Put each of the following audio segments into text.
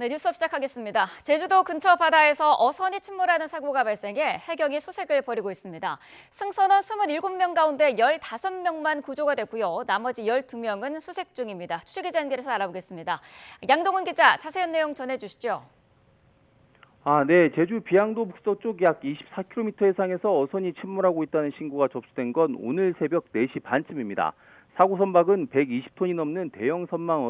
네, 뉴스업 시작하겠습니다. 제주도 근처 바다에서 어선이 침몰하는 사고가 발생해 해경이 수색을 벌이고 있습니다. 승선원 27명 가운데 15명만 구조가 됐고요. 나머지 12명은 수색 중입니다. 취재기자 연결해서 알아보겠습니다. 양동훈 기자, 자세한 내용 전해주시죠. 네. 제주 비양도 북서쪽 약 24km 해상에서 어선이 침몰하고 있다는 신고가 접수된 건 오늘 새벽 4시 반쯤입니다. 사고 선박은 120톤이 넘는 대형 선망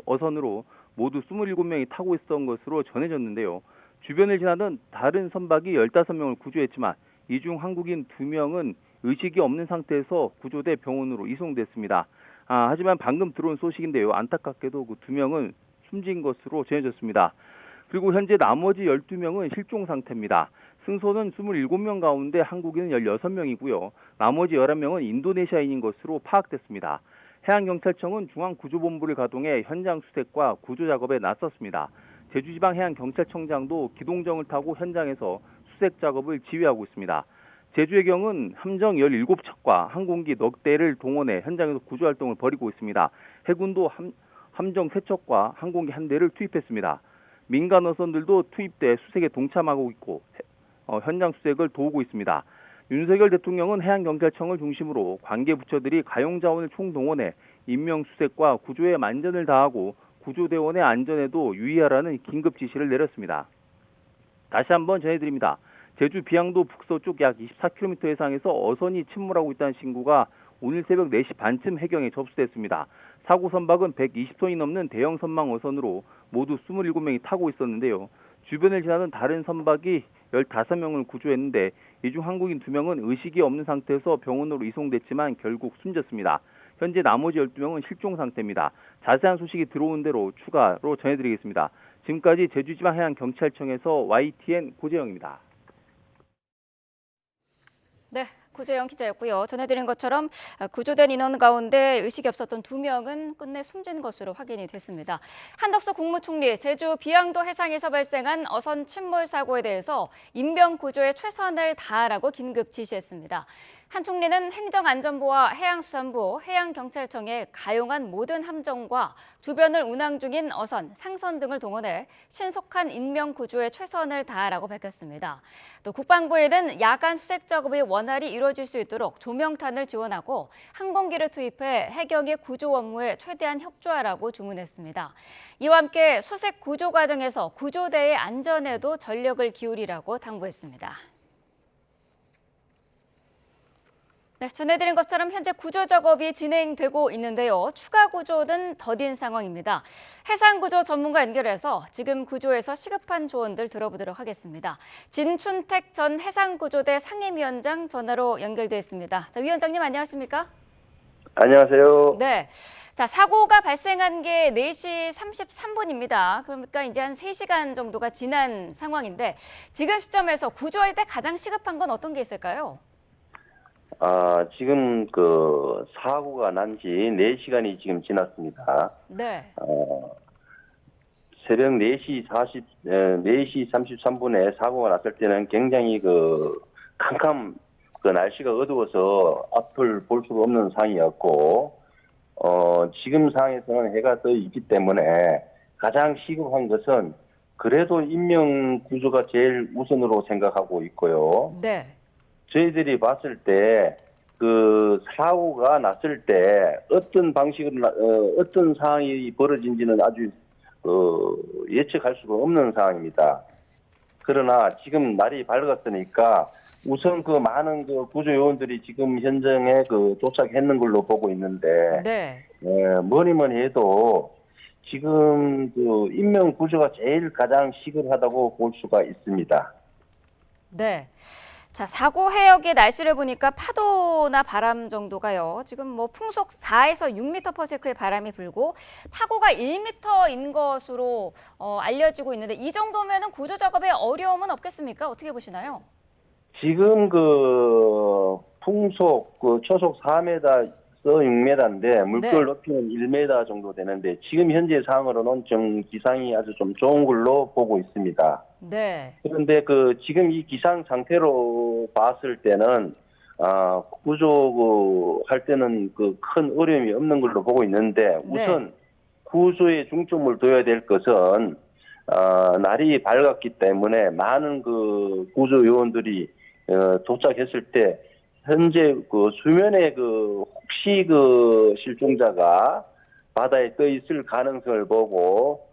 어선으로 모두 27명이 타고 있었던 것으로 전해졌는데요. 주변을 지나던 다른 선박이 15명을 구조했지만 이 중 한국인 2명은 의식이 없는 상태에서 구조돼 병원으로 이송됐습니다. 하지만 방금 들어온 소식인데요. 안타깝게도 그 2명은 숨진 것으로 전해졌습니다. 그리고 현재 나머지 12명은 실종 상태입니다. 승선은 27명 가운데 한국인은 16명이고요. 나머지 11명은 인도네시아인인 것으로 파악됐습니다. 해양경찰청은 중앙구조본부를 가동해 현장 수색과 구조 작업에 나섰습니다. 제주지방해양경찰청장도 기동정을 타고 현장에서 수색 작업을 지휘하고 있습니다. 제주해경은 함정 17척과 항공기 넉 대를 동원해 현장에서 구조활동을 벌이고 있습니다. 해군도 함정 3척과 항공기 1대를 투입했습니다. 민간 어선들도 투입돼 수색에 동참하고 있고 현장 수색을 도우고 있습니다. 윤석열 대통령은 해양경찰청을 중심으로 관계 부처들이 가용자원을 총동원해 인명수색과 구조에 만전을 다하고 구조대원의 안전에도 유의하라는 긴급 지시를 내렸습니다. 다시 한번 전해드립니다. 제주 비양도 북서쪽 약 24km 해상에서 어선이 침몰하고 있다는 신고가 오늘 새벽 4시 반쯤 해경에 접수됐습니다. 사고 선박은 120톤이 넘는 대형 선망 어선으로 모두 27명이 타고 있었는데요. 주변을 지나던 다른 선박이 15명을 구조했는데 이 중 한국인 2명은 의식이 없는 상태에서 병원으로 이송됐지만 결국 숨졌습니다. 현재 나머지 12명은 실종 상태입니다. 자세한 소식이 들어온 대로 추가로 전해드리겠습니다. 지금까지 제주지방해양경찰청에서 YTN 고재영입니다. 네, 고재영 기자였고요. 전해드린 것처럼 구조된 인원 가운데 의식이 없었던 2명은 끝내 숨진 것으로 확인이 됐습니다. 한덕수 국무총리, 제주 비양도 해상에서 발생한 어선 침몰 사고에 대해서 인명 구조에 최선을 다하라고 긴급 지시했습니다. 한 총리는 행정안전부와 해양수산부, 해양경찰청에 가용한 모든 함정과 주변을 운항 중인 어선, 상선 등을 동원해 신속한 인명 구조에 최선을 다하라고 밝혔습니다. 또 국방부에는 야간 수색 작업이 원활히 이루어질 수 있도록 조명탄을 지원하고 항공기를 투입해 해경의 구조 업무에 최대한 협조하라고 주문했습니다. 이와 함께 수색 구조 과정에서 구조대의 안전에도 전력을 기울이라고 당부했습니다. 네, 전해드린 것처럼 현재 구조 작업이 진행되고 있는데요. 추가 구조는 더딘 상황입니다. 해상구조 전문가 연결해서 지금 구조에서 시급한 조언들 들어보도록 하겠습니다. 진춘택 전 해상구조대 상임위원장 전화로 연결돼 있습니다. 자, 위원장님 안녕하십니까? 안녕하세요. 네. 자, 사고가 발생한 게 4시 33분입니다. 그러니까 이제 한 3시간 정도가 지난 상황인데 지금 시점에서 구조할 때 가장 시급한 건 어떤 게 있을까요? 지금 그 사고가 난 지 4시간이 지금 지났습니다. 네. 새벽 4시 33분에 사고가 났을 때는 굉장히 그 날씨가 어두워서 앞을 볼 수가 없는 상황이었고, 지금 상황에서는 해가 떠 있기 때문에 가장 시급한 것은 그래도 인명 구조가 제일 우선으로 생각하고 있고요. 네. 저희들이 봤을 때 그 사고가 났을 때 어떤 방식으로 어떤 상황이 벌어진지는 아주 예측할 수가 없는 상황입니다. 그러나 지금 날이 밝았으니까 우선 그 많은 그 구조 요원들이 지금 현장에 도착했는 걸로 보고 있는데, 네. 뭐니 해도 지금 그 인명 구조가 제일 가장 시급하다고 볼 수가 있습니다. 네. 자, 사고 해역의 날씨를 보니까 파도나 바람 정도가요. 지금 뭐 풍속 4에서 6m/s의 바람이 불고 파고가 1m인 것으로 알려지고 있는데 이 정도면은 구조 작업에 어려움은 없겠습니까? 어떻게 보시나요? 지금 그 풍속 초속 4m에서 6m인데 물결 높이는 1m 정도 되는데 지금 현재 상황으로는 좀 기상이 아주 좀 좋은 걸로 보고 있습니다. 네. 그런데 지금 이 기상 상태로 봤을 때는 구조 할 때는 큰 어려움이 없는 걸로 보고 있는데 우선 구조에 중점을 둬야 될 것은 날이 밝았기 때문에 많은 그 구조 요원들이 도착했을 때 현재 그 수면에 그 혹시 그 실종자가 바다에 떠 있을 가능성을 보고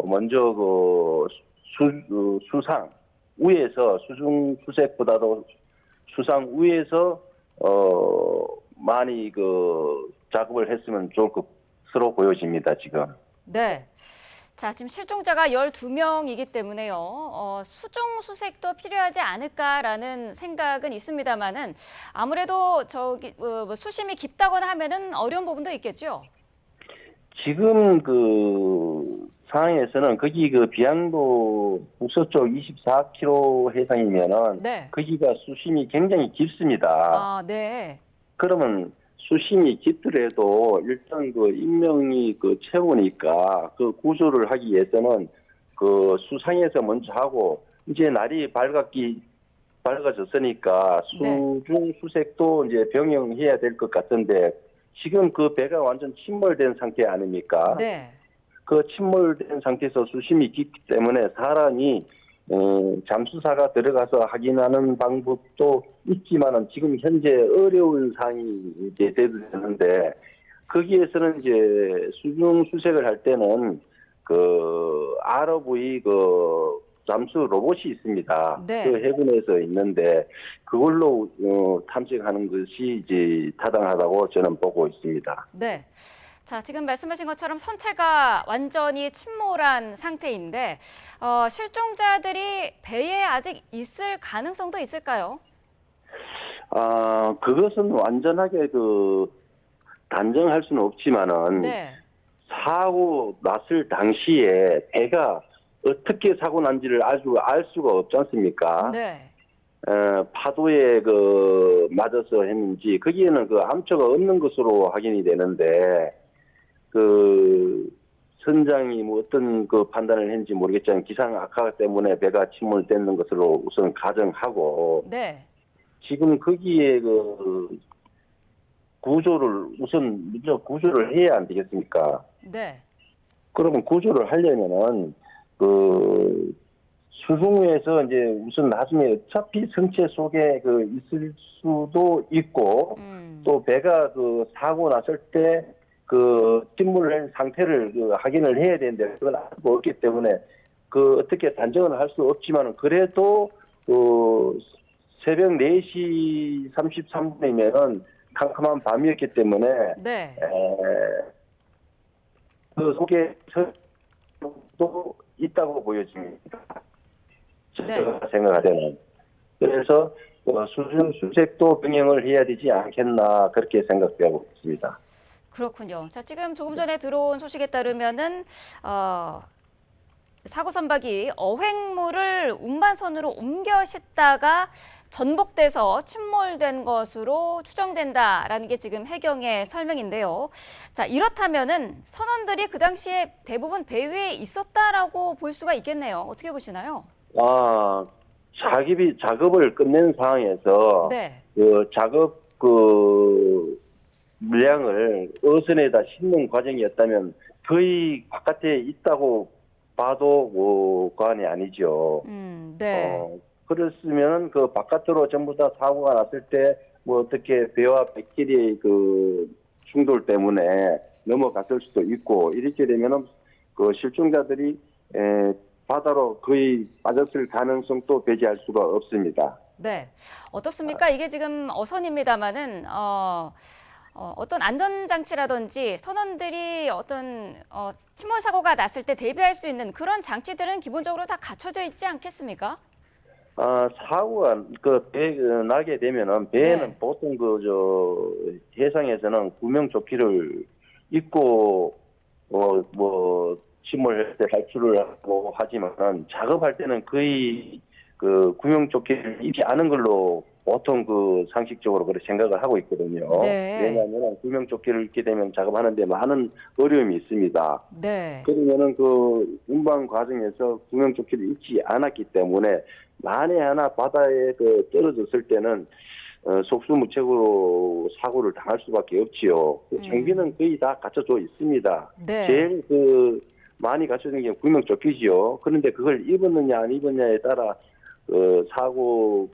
먼저 그 수상 위에서 수중 수색보다도 수상 위에서 많이 그 작업을 했으면 좋을 것으로 보여집니다, 지금. 네. 자, 지금 실종자가 12명이기 때문에요. 수중 수색도 필요하지 않을까라는 생각은 있습니다만은 아무래도 뭐 수심이 깊다거나 하면은 어려운 부분도 있겠죠. 지금 그 상황에서는 거기 그 비양도 북서쪽 24km 해상이면은 네. 거기가 수심이 굉장히 깊습니다. 아, 네. 그러면 수심이 깊더라도 일단 그 인명이 그 채우니까 그 구조를 하기 위해서는 그 수상에서 먼저 하고 이제 날이 밝아졌으니까 수중 수색도 이제 병행해야 될 것 같은데 지금 그 배가 완전 침몰된 상태 아닙니까? 네. 그 침몰된 상태에서 수심이 깊기 때문에 사람이 잠수사가 들어가서 확인하는 방법도 있지만은 지금 현재 어려운 상황이 이제 되는데 거기에서는 이제 수중 수색을 할 때는 그 ROV 그 잠수 로봇이 있습니다. 네. 그 해군에서 있는데 그걸로 탐색하는 것이 이제 타당하다고 저는 보고 있습니다. 네. 자, 지금 말씀하신 것처럼 선체가 완전히 침몰한 상태인데 실종자들이 배에 아직 있을 가능성도 있을까요? 그것은 완전하게 그 단정할 수는 없지만은 네. 사고 났을 당시에 배가 어떻게 사고 난지를 알 수가 없지 않습니까? 네. 파도에 그 맞아서 했는지 거기에는 그 암초가 없는 것으로 확인이 되는데 그 선장이 뭐 어떤 그 판단을 했는지 모르겠지만 기상 악화 때문에 배가 침몰되는 것으로 우선 가정하고 네. 지금 거기에 그 구조를 우선 먼저 구조를 해야 안 되겠습니까? 네. 그러면 구조를 하려면은 그 수중에서 이제 우선 나중에 어차피 성체 속에 그 있을 수도 있고 또 배가 그 사고 났을 때 그 침몰한 상태를 그 확인을 해야 되는데 그건 아무도 없기 때문에 그 어떻게 단정을 할 수 없지만은 그래도 그 새벽 4시 33분이면은 캄캄한 밤이었기 때문에 네. 그 속에 도 있다고 보여집니다. 제가 생각하기에는. 그래서 수중 수색도 병행을 해야 되지 않겠나 그렇게 생각하고 있습니다. 그렇군요. 자, 지금 조금 전에 들어온 소식에 따르면은 사고 선박이 어획물을 운반선으로 옮겨 싣다가 전복돼서 침몰된 것으로 추정된다라는 게 지금 해경의 설명인데요. 자, 이렇다면은 선원들이 그 당시에 대부분 배 위에 있었다라고 볼 수가 있겠네요. 어떻게 보시나요? 작업을 끝낸 상황에서 네. 그 작업 그 물량을 어선에다 싣는 과정이었다면 거의 바깥에 있다고 봐도 과언이 아니죠. 네. 그랬으면 그 바깥으로 전부 다 사고가 났을 때 뭐 어떻게 배와 배끼리의 그 충돌 때문에 넘어갔을 수도 있고 이렇게 되면은 그 실종자들이 바다로 거의 빠졌을 가능성도 배제할 수가 없습니다. 네. 어떻습니까? 이게 지금 어선입니다마는 어떤 안전장치라든지 선원들이 어떤 침몰 사고가 났을 때 대비할 수 있는 그런 장치들은 기본적으로 다 갖춰져 있지 않겠습니까? 사고가 나게 되면은 배에는 보통 해상에서는 구명조끼를 입고 침몰할 때 탈출을 하고 하지만 작업할 때는 거의 그 구명조끼를 입지 않은 걸로 보통 그 상식적으로 그렇게 생각을 하고 있거든요. 네. 왜냐하면 구명조끼를 입게 되면 작업하는데 많은 어려움이 있습니다. 네. 그러면은 그 운반 과정에서 구명조끼를 입지 않았기 때문에 만에 하나 바다에 떨어졌을 때는 속수무책으로 사고를 당할 수밖에 없지요. 장비는 거의 다 갖춰져 있습니다. 네. 제일 그 많이 갖춰진 게 구명 좁히지요. 그런데 그걸 입었느냐 안 입었냐에 따라 사고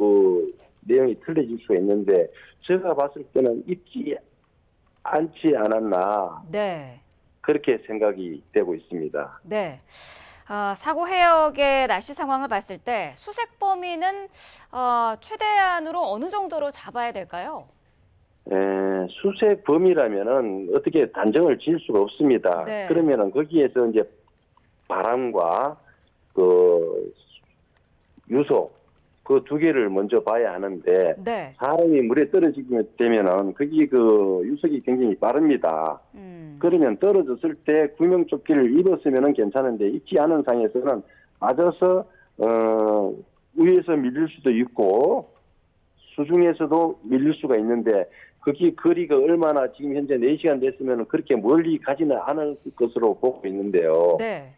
내용이 틀려질 수가 있는데 제가 봤을 때는 입지 않지 않았나 네. 그렇게 생각이 되고 있습니다. 네. 사고 해역의 날씨 상황을 봤을 때 수색 범위는 최대한으로 어느 정도로 잡아야 될까요? 수색 범위라면은 어떻게 단정을 지을 수가 없습니다. 네. 그러면은 거기에서 이제 바람과 그 유속 그 두 개를 먼저 봐야 하는데 네. 사람이 물에 떨어지게 되면은 거기 그 유속이 굉장히 빠릅니다. 그러면 떨어졌을 때 구명조끼를 입었으면은 괜찮은데 입지 않은 상에서는 맞아서 위에서 밀릴 수도 있고 수중에서도 밀릴 수가 있는데 거기 거리가 얼마나 지금 현재 4시간 됐으면 그렇게 멀리 가지는 않을 것으로 보고 있는데요. 네.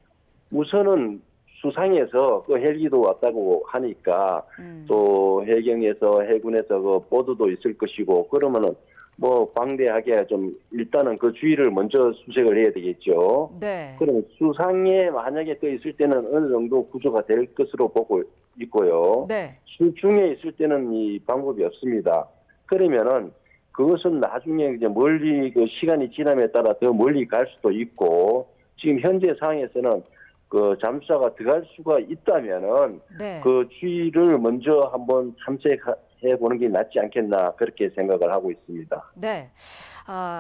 우선은 수상에서 그 헬기도 왔다고 하니까 또 해경에서 해군에서 그 보도도 있을 것이고 그러면은 뭐 방대하게 좀 일단은 그 주의를 먼저 수색을 해야 되겠죠. 네. 그럼 수상에 만약에 떠 있을 때는 어느 정도 구조가 될 것으로 보고 있고요. 네. 수중에 있을 때는 이 방법이 없습니다. 그러면은 그것은 나중에 이제 멀리 그 시간이 지남에 따라 더 멀리 갈 수도 있고 지금 현재 상황에서는 그 잠수사가 들어갈 수가 있다면은 네. 그 주의를 먼저 한번 탐색해 보는 게 낫지 않겠나 그렇게 생각을 하고 있습니다. 네.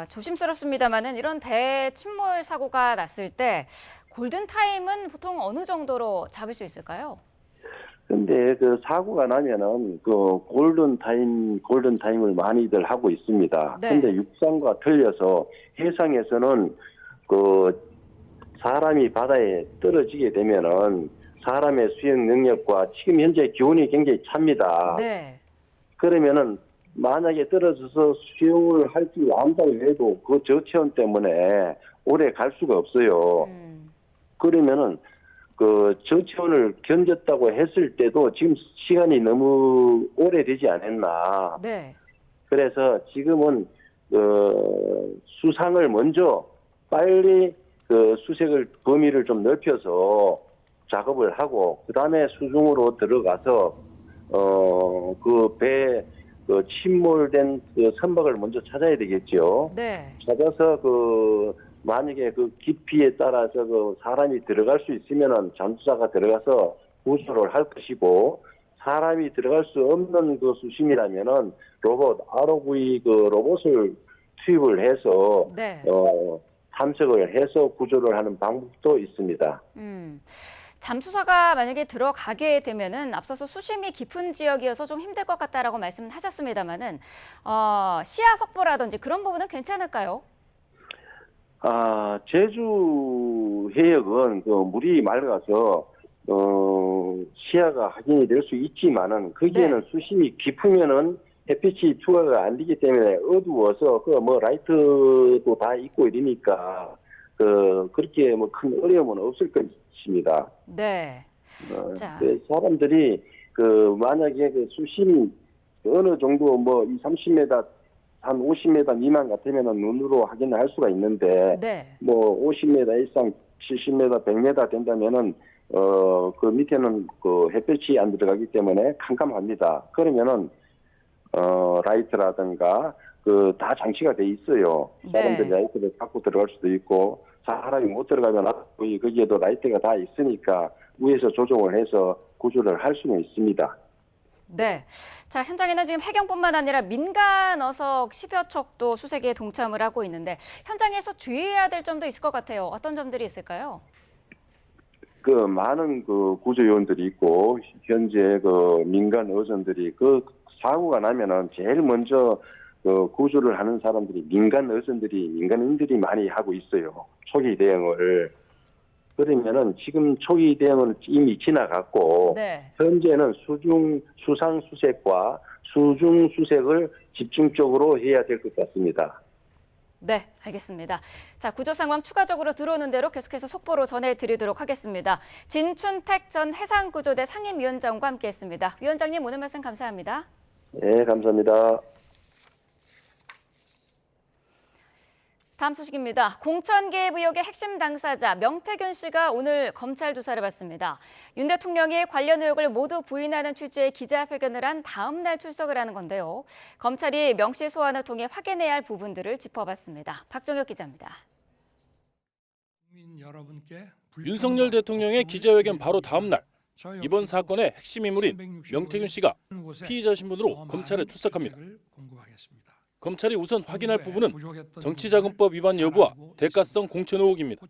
조심스럽습니다만은 이런 배 침몰 사고가 났을 때 골든 타임은 보통 어느 정도로 잡을 수 있을까요? 근데 그 사고가 나면은 그 골든 타임을 많이들 하고 있습니다. 네. 근데 육상과 틀려서 해상에서는 그 사람이 바다에 떨어지게 되면은 사람의 수영 능력과 지금 현재 기온이 굉장히 찹니다. 네. 그러면은 만약에 떨어져서 수영을 할 줄 안다고 해도 그 저체온 때문에 오래 갈 수가 없어요. 그러면은 그 저체온을 견뎠다고 했을 때도 지금 시간이 너무 오래되지 않았나. 네. 그래서 지금은 수상을 먼저 빨리 그 수색을 범위를 좀 넓혀서 작업을 하고 그다음에 수중으로 들어가서 그 배 그 침몰된 그 선박을 먼저 찾아야 되겠죠. 네. 찾아서 그 만약에 그 깊이에 따라서 그 사람이 들어갈 수 있으면은 잠수사가 들어가서 구조를 할 것이고 사람이 들어갈 수 없는 그 수심이라면은 로봇 ROV 그 로봇을 투입을 해서 네. 탐색을 해서 구조를 하는 방법도 있습니다. 잠수사가 만약에 들어가게 되면은 앞서서 수심이 깊은 지역이어서 좀 힘들 것 같다라고 말씀을 하셨습니다만은 시야 확보라든지 그런 부분은 괜찮을까요? 제주 해역은 그 물이 맑아서 시야가 확인이 될 수 있지만은 거기에는 네. 수심이 깊으면은 햇빛이 투과가 안 되기 때문에 어두워서 그 뭐 라이트도 다 있고 이러니까 그렇게 뭐 큰 어려움은 없을 것입니다. 네. 자. 사람들이 만약에 그 수심이 어느 정도 뭐 30m 한 50m 미만 같으면은 눈으로 확인을 할 수가 있는데 네. 뭐 50m 이상 70m 100m 된다면은 그 밑에는 그 햇볕이 안 들어가기 때문에 캄캄합니다. 그러면은 라이트라든가 다 장치가 돼 있어요. 사람들이 네. 라이트를 갖고 들어갈 수도 있고 사람이 못 들어가면 거기에도 라이트가 다 있으니까 위에서 조정을 해서 구조를 할 수는 있습니다. 네. 자, 현장에는 지금 해경뿐만 아니라 민간 어석 10여 척도 수색에 동참을 하고 있는데 현장에서 주의해야 될 점도 있을 것 같아요. 어떤 점들이 있을까요? 많은 구조요원들이 있고 현재 민간 어선들이 사고가 나면은 제일 먼저 구조를 하는 사람들이 민간인들이 많이 하고 있어요. 초기 대응을. 그러면은 지금 초기 대응은 이미 지나갔고 네. 현재는 수상 수색과 수중 수색을 집중적으로 해야 될 것 같습니다. 네, 알겠습니다. 자, 구조 상황 추가적으로 들어오는 대로 계속해서 속보로 전해드리도록 하겠습니다. 진춘택 전 해상구조대 상임위원장과 함께했습니다. 위원장님 오늘 말씀 감사합니다. 네, 감사합니다. 다음 소식입니다. 공천 개입 의혹의 핵심 당사자 명태균 씨가 오늘 검찰 조사를 받습니다. 윤 대통령이 관련 의혹을 모두 부인하는 취지의 기자회견을 한 다음 날 출석을 하는 건데요. 검찰이 명 씨 소환을 통해 확인해야 할 부분들을 짚어봤습니다. 박정혁 기자입니다. 윤석열 대통령의 기자회견 바로 다음 날 이번 사건의 핵심 인물인 명태균 씨가 피의자 신분으로 검찰에 출석합니다. 검찰이 우선 확인할 부분은 정치자금법 위반 여부와 대가성 공천 의혹입니다.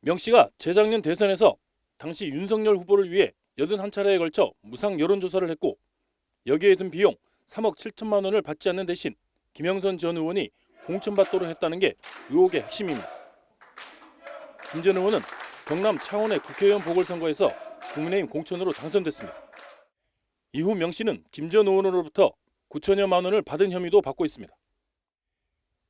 명 씨가 재작년 대선에서 당시 윤석열 후보를 위해 81차례에 걸쳐 무상 여론조사를 했고 여기에 든 비용 3억 7천만 원을 받지 않는 대신 김영선 전 의원이 공천받도록 했다는 게 의혹의 핵심입니다. 김 전 의원은 경남 창원의 국회의원 보궐선거에서 국민의힘 공천으로 당선됐습니다. 이후 명 씨는 김 전 의원으로부터 9천여만 원을 받은 혐의도 받고 있습니다.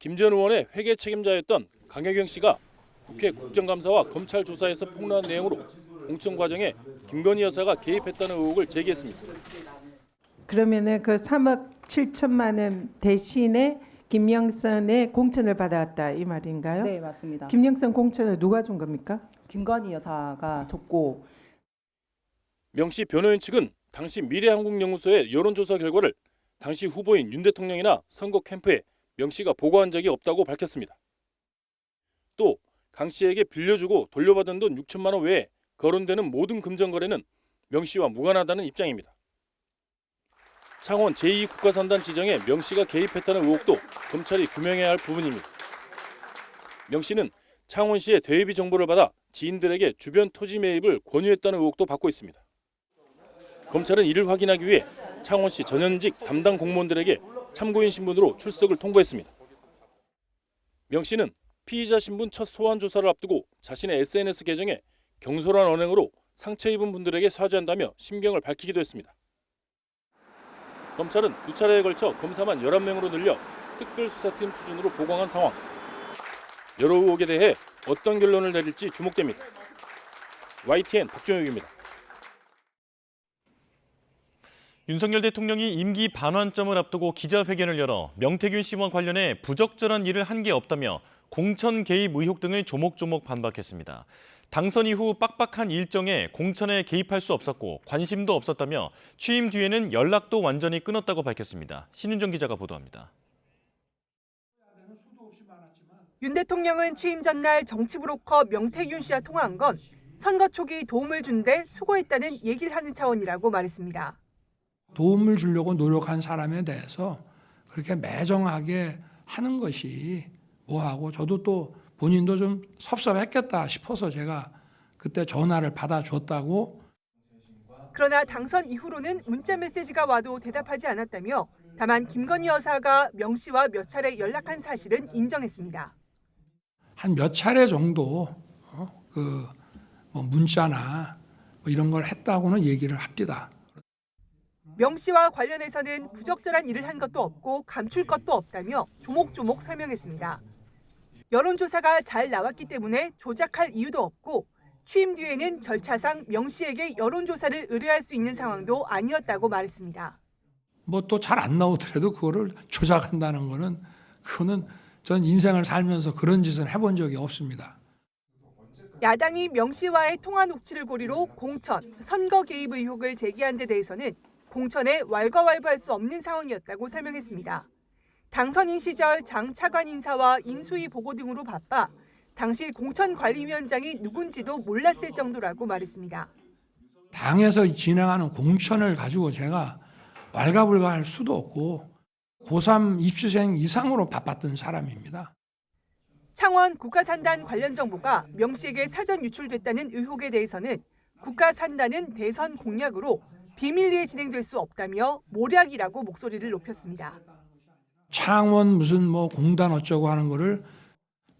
김 전 의원의 회계 책임자였던 강혜경 씨가 국회 국정감사와 검찰 조사에서 폭로한 내용으로 공천 과정에 김건희 여사가 개입했다는 의혹을 제기했습니다. 그러면은 그 3억 7천만 원 대신에 김영선의 공천을 받아왔다 이 말인가요? 네, 맞습니다. 김영선 공천을 누가 준 겁니까? 김건희 여사가 줬고. 명 씨 변호인 측은 당시 미래한국연구소의 여론조사 결과를 당시 후보인 윤 대통령이나 선거 캠프에 명 씨가 보고한 적이 없다고 밝혔습니다. 또 강 씨에게 빌려주고 돌려받은 돈 6천만 원 외에 거론되는 모든 금전 거래는 명 씨와 무관하다는 입장입니다. 창원 제2국가산단 지정에 명 씨가 개입했다는 의혹도 검찰이 규명해야 할 부분입니다. 명 씨는 창원시의 대외비 정보를 받아 지인들에게 주변 토지 매입을 권유했다는 의혹도 받고 있습니다. 검찰은 이를 확인하기 위해 창원시 전현직 담당 공무원들에게 참고인 신분으로 출석을 통보했습니다. 명 씨는 피의자 신분 첫 소환 조사를 앞두고 자신의 SNS 계정에 경솔한 언행으로 상처 입은 분들에게 사죄한다며 심경을 밝히기도 했습니다. 검찰은 2차례에 걸쳐 검사만 11명으로 늘려 특별수사팀 수준으로 보강한 상황. 여러 의혹에 대해 어떤 결론을 내릴지 주목됩니다. YTN 박종혁입니다. 윤석열 대통령이 임기 반환점을 앞두고 기자회견을 열어 명태균 씨와 관련해 부적절한 일을 한 게 없다며 공천 개입 의혹 등을 조목조목 반박했습니다. 당선 이후 빡빡한 일정에 공천에 개입할 수 없었고 관심도 없었다며 취임 뒤에는 연락도 완전히 끊었다고 밝혔습니다. 신윤정 기자가 보도합니다. 윤 대통령은 취임 전날 정치 브로커 명태균 씨와 통화한 건 선거 초기 도움을 준 데 수고했다는 얘기를 하는 차원이라고 말했습니다. 도움을 주려고 노력한 사람에 대해서 그렇게 매정하게 하는 것이 뭐하고 저도 또 본인도 좀 섭섭했겠다 싶어서 제가 그때 전화를 받아줬다고. 그러나 당선 이후로는 문자 메시지가 와도 대답하지 않았다며 다만 김건희 여사가 명 씨와 몇 차례 연락한 사실은 인정했습니다. 한 몇 차례 정도 문자나 이런 걸 했다고는 얘기를 합니다. 명 씨와 관련해서는 부적절한 일을 한 것도 없고 감출 것도 없다며 조목조목 설명했습니다. 여론조사가 잘 나왔기 때문에 조작할 이유도 없고 취임 뒤에는 절차상 명 씨에게 여론조사를 의뢰할 수 있는 상황도 아니었다고 말했습니다. 뭐 또 잘 안 나오더라도 그거를 조작한다는 그거는 전 인생을 살면서 그런 짓은 해본 적이 없습니다. 야당이 명 씨와의 통화 녹취를 고리로 공천, 선거 개입 의혹을 제기한 데 대해서는 공천에 왈가왈부할 수 없는 상황이었다고 설명했습니다. 당선인 시절 장 차관 인사와 인수위 보고 등으로 바빠 당시 공천관리위원장이 누군지도 몰랐을 정도라고 말했습니다. 당에서 진행하는 공천을 가지고 제가 왈가불가할 수도 없고 고3 입시생 이상으로 바빴던 사람입니다. 창원 국가산단 관련 정보가 명 씨에게 사전 유출됐다는 의혹에 대해서는 국가산단은 대선 공약으로 비밀리에 진행될 수 없다며 모략이라고 목소리를 높였습니다. 창원 무슨 공단 어쩌고 하는 거를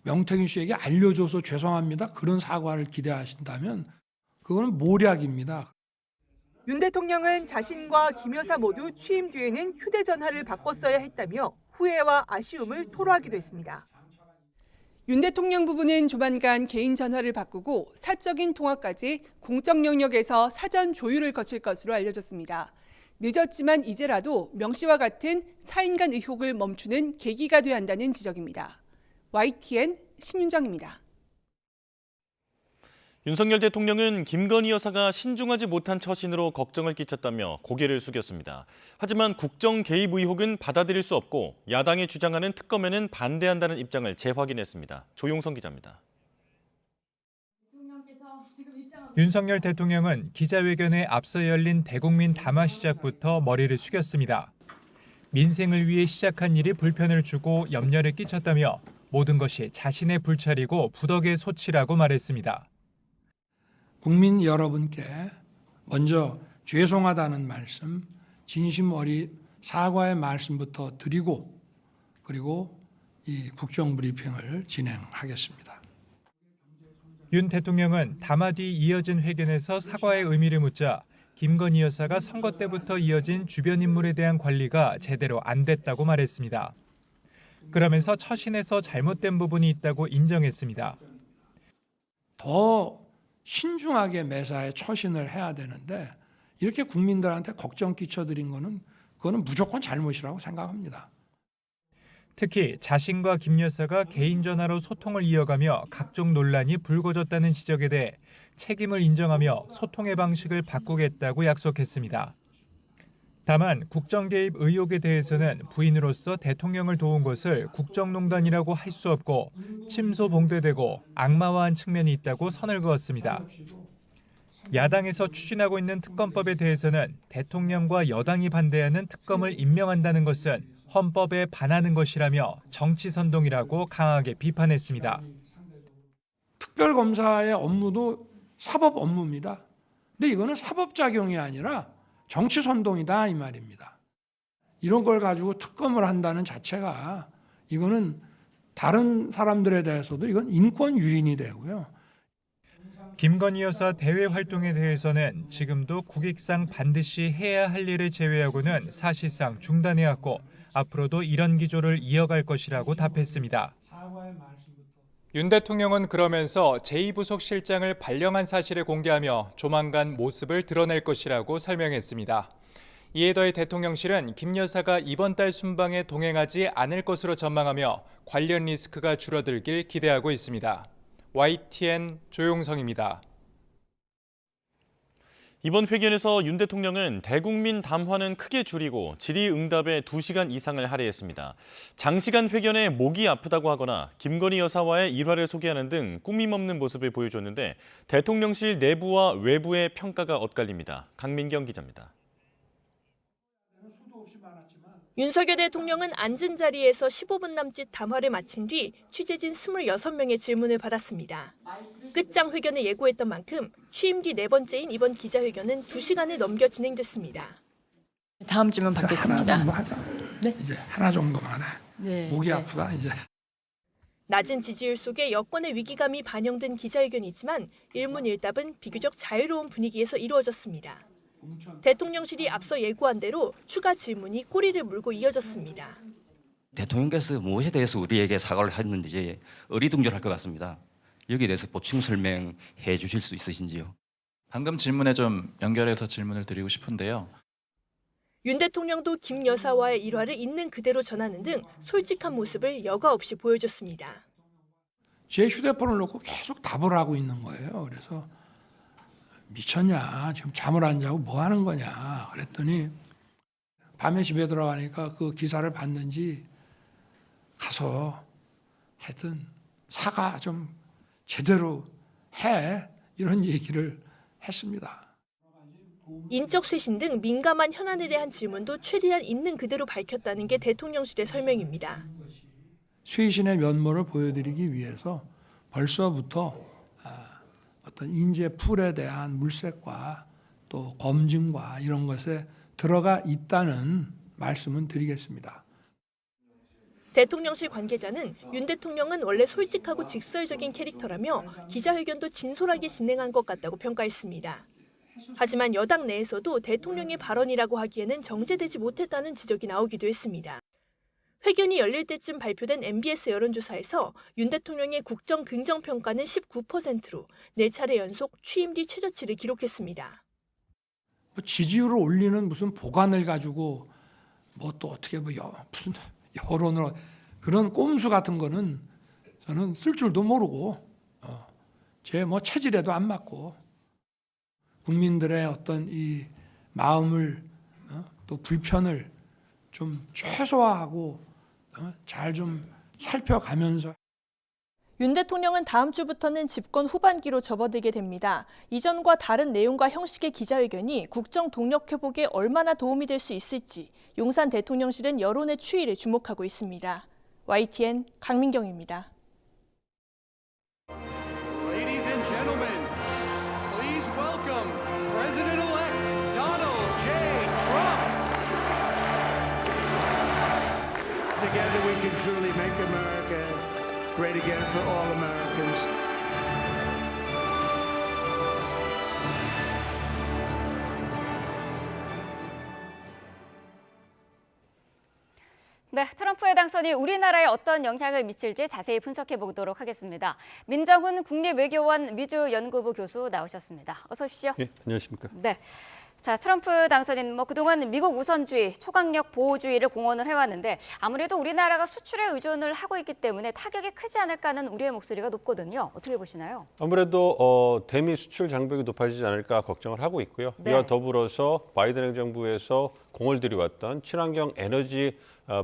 명태균 씨에게 알려줘서 죄송합니다. 그런 사과를 기대하신다면 그거는 모략입니다. 윤 대통령은 자신과 김 여사 모두 취임 뒤에는 휴대전화를 바꿨어야 했다며 후회와 아쉬움을 토로하기도 했습니다. 윤 대통령 부부는 조만간 개인 전화를 바꾸고 사적인 통화까지 공적 영역에서 사전 조율을 거칠 것으로 알려졌습니다. 늦었지만 이제라도 명 씨와 같은 사인 간 의혹을 멈추는 계기가 돼야 한다는 지적입니다. YTN 신윤정입니다. 윤석열 대통령은 김건희 여사가 신중하지 못한 처신으로 걱정을 끼쳤다며 고개를 숙였습니다. 하지만 국정 개입 의혹은 받아들일 수 없고 야당이 주장하는 특검에는 반대한다는 입장을 재확인했습니다. 조용성 기자입니다. 윤석열 대통령은 기자회견에 앞서 열린 대국민 담화 시작부터 머리를 숙였습니다. 민생을 위해 시작한 일이 불편을 주고 염려를 끼쳤다며 모든 것이 자신의 불찰이고 부덕의 소치라고 말했습니다. 국민 여러분께 먼저 죄송하다는 말씀, 진심 어린 사과의 말씀부터 드리고 그리고 이 국정 브리핑을 진행하겠습니다. 윤 대통령은 담화 뒤 이어진 회견에서 사과의 의미를 묻자 김건희 여사가 선거 때부터 이어진 주변 인물에 대한 관리가 제대로 안 됐다고 말했습니다. 그러면서 처신에서 잘못된 부분이 있다고 인정했습니다. 더 신중하게 매사에 처신을 해야 되는데 이렇게 국민들한테 걱정 끼쳐드린 그거는 무조건 잘못이라고 생각합니다. 특히 자신과 김 여사가 개인 전화로 소통을 이어가며 각종 논란이 불거졌다는 지적에 대해 책임을 인정하며 소통의 방식을 바꾸겠다고 약속했습니다. 다만 국정 개입 의혹에 대해서는 부인으로서 대통령을 도운 것을 국정농단이라고 할 수 없고 침소봉대되고 악마화한 측면이 있다고 선을 그었습니다. 야당에서 추진하고 있는 특검법에 대해서는 대통령과 여당이 반대하는 특검을 임명한다는 것은 헌법에 반하는 것이라며 정치선동이라고 강하게 비판했습니다. 특별검사의 업무도 사법 업무입니다. 근데 이거는 사법작용이 아니라 정치선동이다 이 말입니다. 이런 걸 가지고 특검을 한다는 자체가 이거는 다른 사람들에 대해서도 이건 인권 유린이 되고요. 김건희 여사 대외 활동에 대해서는 지금도 국익상 반드시 해야 할 일을 제외하고는 사실상 중단해왔고 앞으로도 이런 기조를 이어갈 것이라고 답했습니다. 윤 대통령은 그러면서 제2부속실장을 발령한 사실을 공개하며 조만간 모습을 드러낼 것이라고 설명했습니다. 이에 더해 대통령실은 김 여사가 이번 달 순방에 동행하지 않을 것으로 전망하며 관련 리스크가 줄어들길 기대하고 있습니다. YTN 조용성입니다. 이번 회견에서 윤 대통령은 대국민 담화는 크게 줄이고 질의응답에 2시간 이상을 할애했습니다. 장시간 회견에 목이 아프다고 하거나 김건희 여사와의 일화를 소개하는 등 꾸밈없는 모습을 보여줬는데 대통령실 내부와 외부의 평가가 엇갈립니다. 강민경 기자입니다. 윤석열 대통령은 앉은 자리에서 15분 남짓 담화를 마친 뒤 취재진 26명의 질문을 받았습니다. 끝장 회견을 예고했던 만큼 취임 뒤 4번째인 이번 기자회견은 2시간을 넘겨 진행됐습니다. 다음 질문 받겠습니다. 하나 정도 하자. 네? 이제 하나 정도만 해. 네. 목이 아프다 이제. 낮은 지지율 속에 여권의 위기감이 반영된 기자회견이지만 일문일답은 비교적 자유로운 분위기에서 이루어졌습니다. 대통령실이 앞서 예고한 대로 추가 질문이 꼬리를 물고 이어졌습니다. 대통령께서 무엇에 대해서 우리에게 사과를 했는지 어리둥절할 것 같습니다. 여기에 대해서 보충 설명해 주실 수 있으신지요? 방금 질문에 좀 연결해서 질문을 드리고 싶은데요. 윤 대통령도 김 여사와의 일화를 있는 그대로 전하는 등 솔직한 모습을 여과 없이 보여줬습니다. 제 휴대폰을 놓고 계속 답을 하고 있는 거예요. 그래서 미쳤냐? 지금 잠을 안 자고 뭐 하는 거냐? 그랬더니 밤에 집에 들어가니까 그 기사를 봤는지 가서 하여튼 사과 좀 제대로 해. 이런 얘기를 했습니다. 인적 쇄신 등 민감한 현안에 대한 질문도 최대한 있는 그대로 밝혔다는 게 대통령실의 설명입니다. 쇄신의 면모를 보여드리기 위해서 벌써부터 어떤 인재 풀에 대한 물색과 또 검증과 이런 것에 들어가 있다는 말씀은 드리겠습니다. 대통령실 관계자는 윤 대통령은 원래 솔직하고 직설적인 캐릭터라며 기자회견도 진솔하게 진행한 것 같다고 평가했습니다. 하지만 여당 내에서도 대통령의 발언이라고 하기에는 정제되지 못했다는 지적이 나오기도 했습니다. 회견이 열릴 때쯤 발표된 MBS 여론조사에서 윤 대통령의 국정 긍정평가는 19%로 4차례 연속 취임 뒤 최저치를 기록했습니다. 지지율을 올리는 무슨 보관을 가지고 뭐 또 어떻게 무슨 여론으로 그런 꼼수 같은 거는 저는 쓸 줄도 모르고 제 뭐 체질에도 안 맞고 국민들의 어떤 이 마음을 또 불편을 좀 최소화하고 잘 좀 살펴가면서. 윤 대통령은 다음 주부터는 집권 후반기로 접어들게 됩니다. 이전과 다른 내용과 형식의 기자회견이 국정 동력 회복에 얼마나 도움이 될 수 있을지 용산 대통령실은 여론의 추이를 주목하고 있습니다. YTN 강민경입니다. Ladies and gentlemen, please welcome President-elect Donald J. Trump. Together we can truly make America great again for all Americans. 네, 트럼프의 당선이 우리나라에 어떤 영향을 미칠지 자세히 분석해 보도록 하겠습니다. 민정훈 국립외교원 미주연구부 교수 나오셨습니다. 어서 오십시오. 네, 안녕하십니까. 네. 자, 트럼프 당선인 그동안 미국 우선주의, 초강력 보호주의를 공언을 해왔는데 아무래도 우리나라가 수출에 의존을 하고 있기 때문에 타격이 크지 않을까 하는 우리의 목소리가 높거든요. 어떻게 보시나요? 아무래도 대미 수출 장벽이 높아지지 않을까 걱정을 하고 있고요. 네. 이와 더불어서 바이든 행정부에서 공을 들여왔던 친환경 에너지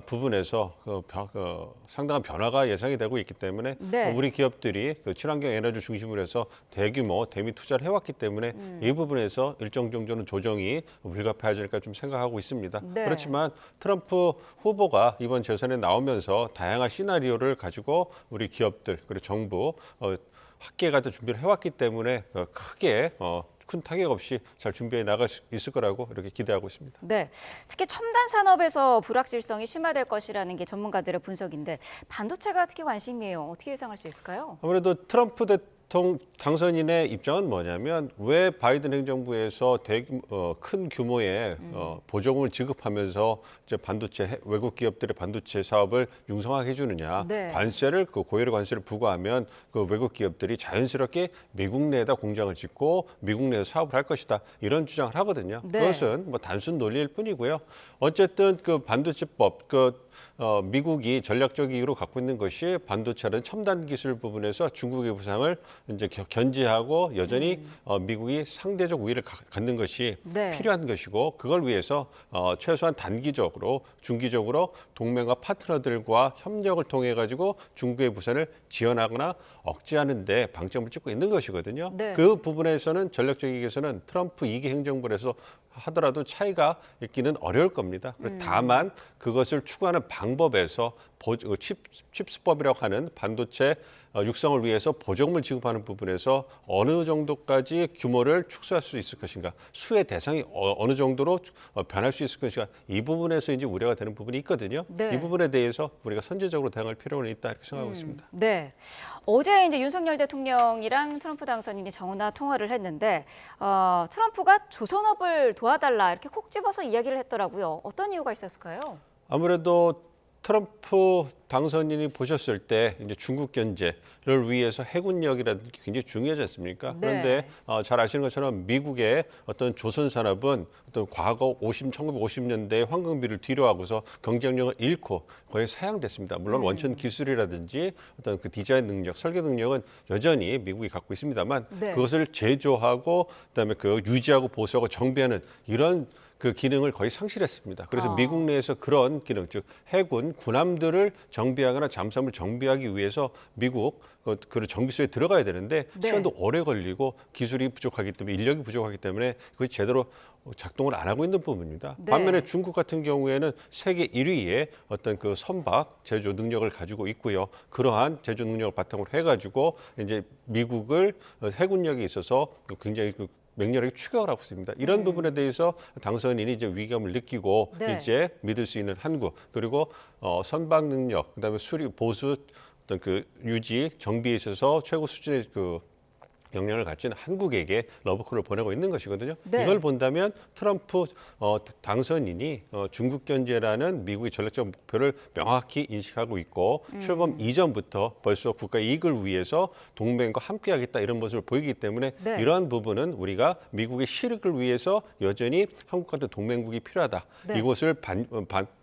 부분에서 상당한 변화가 예상이 되고 있기 때문에 네. 우리 기업들이 그 친환경 에너지 중심으로 해서 대규모 대미 투자를 해왔기 때문에 이 부분에서 일정 정도는 조정이 불가피하지 않을까 좀 생각하고 있습니다. 네. 그렇지만 트럼프 후보가 이번 재선에 나오면서 다양한 시나리오를 가지고 우리 기업들 그리고 정부 학계에 가도 준비를 해왔기 때문에 크게 큰 타격 없이 잘 준비해 나갈 수 있을 거라고 이렇게 기대하고 있습니다. 네, 특히 첨단 산업에서 불확실성이 심화될 것이라는 게 전문가들의 분석인데 반도체가 특히 관심이에요. 어떻게 예상할 수 있을까요? 아무래도 트럼프 당선인의 입장은 뭐냐면 왜 바이든 행정부에서 큰 규모의 보조금을 지급하면서 이제 외국 기업들의 반도체 사업을 융성하게 해주느냐. 네. 관세를 고유의 관세를 부과하면 그 외국 기업들이 자연스럽게 미국 내에다 공장을 짓고 미국 내에서 사업을 할 것이다. 이런 주장을 하거든요. 네. 그것은 뭐 단순 논리일 뿐이고요. 어쨌든 그 반도체법 미국이 전략적 이유로 갖고 있는 것이 반도체라는 첨단 기술 부분에서 중국의 부상을 이제 견제하고 여전히 미국이 상대적 우위를 갖는 것이 네. 필요한 것이고 그걸 위해서 최소한 단기적으로 중기적으로 동맹과 파트너들과 협력을 통해 가지고 중국의 부상을 지원하거나 억제하는 데 방점을 찍고 있는 것이거든요. 네. 그 부분에서는 전략적이게서는 트럼프 2기 행정부에서 하더라도 차이가 있기는 어려울 겁니다. 다만 그것을 추구하는 방법에서 칩스법이라고 하는 반도체 육성을 위해서 보조금을 지급하는 부분에서 어느 정도까지 규모를 축소할 수 있을 것인가, 수의 대상이 어느 정도로 변할 수 있을 것인가, 이 부분에서 이제 우려가 되는 부분이 있거든요. 네. 이 부분에 대해서 우리가 선제적으로 대응할 필요는 있다 이렇게 생각하고 있습니다. 네, 어제 이제 윤석열 대통령이랑 트럼프 당선인이 전화 통화를 했는데 트럼프가 조선업을 도와달라 이렇게 콕 집어서 이야기를 했더라고요. 어떤 이유가 있었을까요? 아무래도 트럼프 당선인이 보셨을 때 이제 중국 견제를 위해서 해군력이라는 게 굉장히 중요하지 않습니까? 네. 그런데 잘 아시는 것처럼 미국의 어떤 조선 산업은 어떤 과거 1950년대 황금비를 뒤로하고서 경쟁력을 잃고 거의 사양됐습니다. 물론 원천 기술이라든지 어떤 그 디자인 능력, 설계 능력은 여전히 미국이 갖고 있습니다만 네. 그것을 제조하고 그다음에 그 유지하고 보수하고 정비하는 이런 그 기능을 거의 상실했습니다. 그래서 미국 내에서 그런 기능, 즉 해군, 군함들을 정비하거나 잠수함을 정비하기 위해서 미국 그 정비소에 들어가야 되는데 네. 시간도 오래 걸리고 기술이 부족하기 때문에 인력이 부족하기 때문에 그것이 제대로 작동을 안 하고 있는 부분입니다. 네. 반면에 중국 같은 경우에는 세계 1위의 어떤 그 선박 제조 능력을 가지고 있고요. 그러한 제조 능력을 바탕으로 해가지고 이제 미국을 해군력에 있어서 굉장히 맹렬하게 추격을 하고 있습니다. 이런 부분에 대해서 당선인이 이제 위기감을 느끼고 네. 이제 믿을 수 있는 한국 그리고 선박 능력 그다음에 수리 보수 어떤 그 유지 정비에 있어서 최고 수준의 그 영향을 갖춘 한국에게 러브콜을 보내고 있는 것이거든요. 네. 이걸 본다면 트럼프 당선인이 중국 견제라는 미국의 전략적 목표를 명확히 인식하고 있고 출범 이전부터 벌써 국가 이익을 위해서 동맹과 함께하겠다 이런 모습을 보이기 때문에 네. 이러한 부분은 우리가 미국의 실익을 위해서 여전히 한국 같은 동맹국이 필요하다. 네. 이것을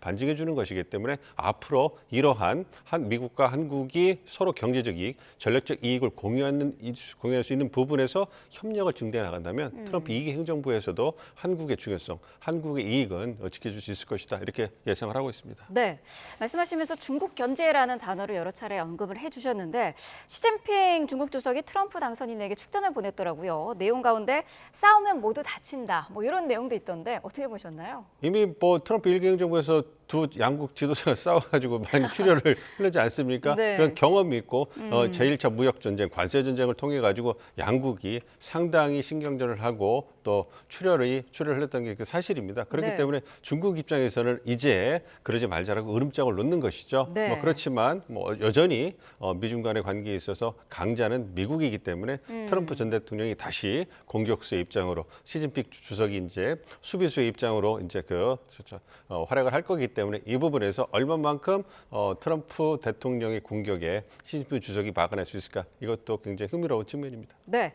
반증해 주는 것이기 때문에 앞으로 이러한 미국과 한국이 서로 경제적 이익, 전략적 이익을 공유할 수 있는 부분에서 협력을 증대해 나간다면 트럼프 2기 행정부에서도 한국의 중요성, 한국의 이익은 지켜줄 수 있을 것이다. 이렇게 예상을 하고 있습니다. 네, 말씀하시면서 중국 견제라는 단어를 여러 차례 언급을 해주셨는데 시진핑 중국 주석이 트럼프 당선인에게 축전을 보냈더라고요. 내용 가운데 싸우면 모두 다친다. 뭐 이런 내용도 있던데 어떻게 보셨나요? 이미 트럼프 1기 행정부에서 두 양국 지도자가 싸워가지고 많이 출혈을 흘리지 않습니까? 네. 그런 경험이 있고 제1차 무역 전쟁, 관세 전쟁을 통해 가지고 양국이 상당히 신경전을 하고 또 출혈을 흘렸던 게 그 사실입니다. 그렇기 네. 때문에 중국 입장에서는 이제 그러지 말자라고 으름장을 놓는 것이죠. 네. 그렇지만 여전히 미중 간의 관계에 있어서 강자는 미국이기 때문에 트럼프 전 대통령이 다시 공격수의 입장으로 시진핑 주석이 이제 수비수의 입장으로 이제 활약을 할 거기 때문에 이 부분에서 얼마만큼 트럼프 대통령의 공격에 시진핑 주석이 막아낼 수 있을까 이것도 굉장히 흥미로운 측면입니다. 네.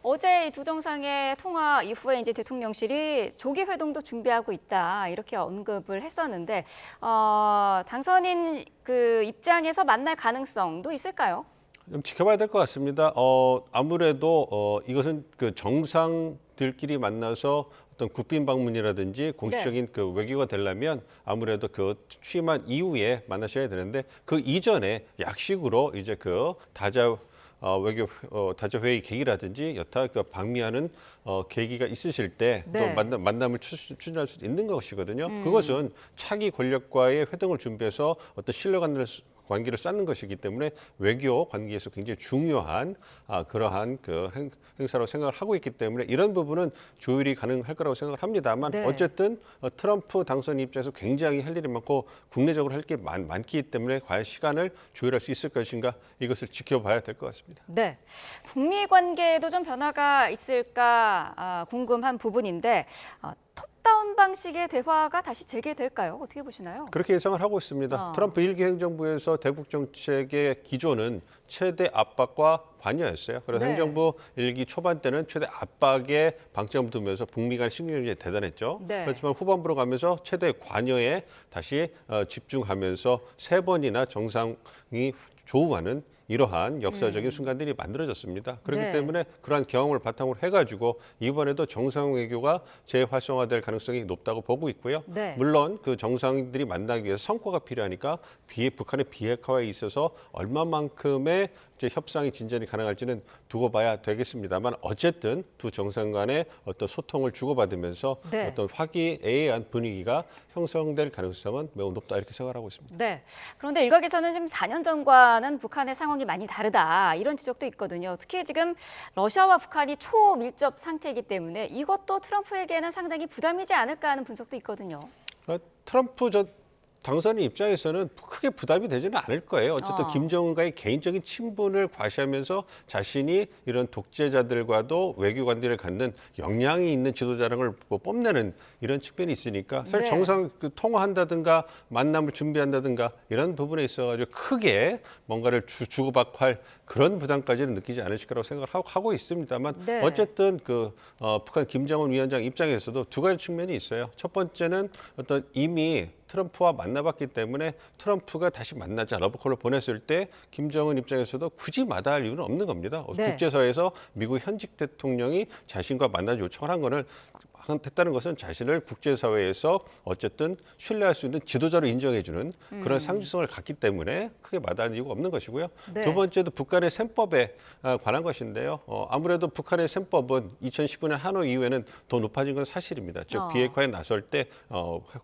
어제 이 두 정상의 통화 이후에 이제 대통령실이 조기 회동도 준비하고 있다 이렇게 언급을 했었는데 당선인 그 입장에서 만날 가능성도 있을까요? 좀 지켜봐야 될 것 같습니다. 아무래도 이것은 그 정상들끼리 만나서 어떤 국빈 방문이라든지 공식적인 그 외교가 되려면 아무래도 그 취임한 이후에 만나셔야 되는데 그 이전에 약식으로 이제 그 다자 회의 계기라든지 여타 그 방미하는 계기가 있으실 때 또 네. 만남을 추진할 수 있는 것이거든요. 그것은 차기 권력과의 회동을 준비해서 어떤 신뢰관계를 쌓는 것이기 때문에 외교 관계에서 굉장히 중요한 그러한 그 행사라고 생각을 하고 있기 때문에 이런 부분은 조율이 가능할 거라고 생각을 합니다만 네. 어쨌든 트럼프 당선 입장에서 굉장히 할 일이 많고 국내적으로 할 게 많기 때문에 과연 시간을 조율할 수 있을 것인가 이것을 지켜봐야 될 것 같습니다. 네, 북미 관계에도 좀 변화가 있을까 궁금한 부분인데 톱다운 방식의 대화가 다시 재개될까요? 어떻게 보시나요? 그렇게 예상을 하고 있습니다. 트럼프 1기 행정부에서 대북 정책의 기조는 최대 압박과 관여였어요. 그래서 네. 행정부 1기 초반 때는 최대 압박에 방점을 두면서 북미 간 신경전이 대단했죠. 네. 그렇지만 후반부로 가면서 최대 관여에 다시 집중하면서 3번이나 정상이 조우하는 이러한 역사적인 순간들이 만들어졌습니다. 그렇기 네. 때문에 그러한 경험을 바탕으로 해가지고 이번에도 정상 외교가 재활성화될 가능성이 높다고 보고 있고요. 네. 물론 그 정상들이 만나기 위해서 성과가 필요하니까 북한의 비핵화에 있어서 얼마만큼의 이제 협상이 진전이 가능할지는 두고 봐야 되겠습니다만 어쨌든 두 정상 간의 어떤 소통을 주고받으면서 네. 어떤 화기애애한 분위기가 형성될 가능성은 매우 높다 이렇게 생각하고 있습니다. 네. 그런데 일각에서는 지금 4년 전과는 북한의 상황이 많이 다르다 이런 지적도 있거든요. 특히 지금 러시아와 북한이 초밀접 상태이기 때문에 이것도 트럼프에게는 상당히 부담이지 않을까 하는 분석도 있거든요. 트럼프 당선인 입장에서는 크게 부담이 되지는 않을 거예요. 어쨌든 김정은과의 개인적인 친분을 과시하면서 자신이 이런 독재자들과도 외교 관계를 갖는 역량이 있는 지도자를 뽐내는 이런 측면이 있으니까 사실 네. 정상 통화한다든가 만남을 준비한다든가 이런 부분에 있어가지고 크게 뭔가를 주고받고 할 그런 부담까지는 느끼지 않으실 거라고 생각을 하고 있습니다만 네. 어쨌든 북한 김정은 위원장 입장에서도 두 가지 측면이 있어요. 첫 번째는 어떤 이미 트럼프와 만나봤기 때문에 트럼프가 다시 만나자 러브콜을 보냈을 때 김정은 입장에서도 굳이 마다할 이유는 없는 겁니다. 네. 국제사회에서 미국 현직 대통령이 자신과 만나지 요청을 한 거는 했다는 것은 자신을 국제사회에서 어쨌든 신뢰할 수 있는 지도자로 인정해주는 그런 상징성을 갖기 때문에 크게 마다할 이유가 없는 것이고요. 네. 두 번째도 북한의 셈법에 관한 것인데요. 아무래도 북한의 셈법은 2019년 하노이 이후에는 더 높아진 건 사실입니다. 즉 비핵화에 나설 때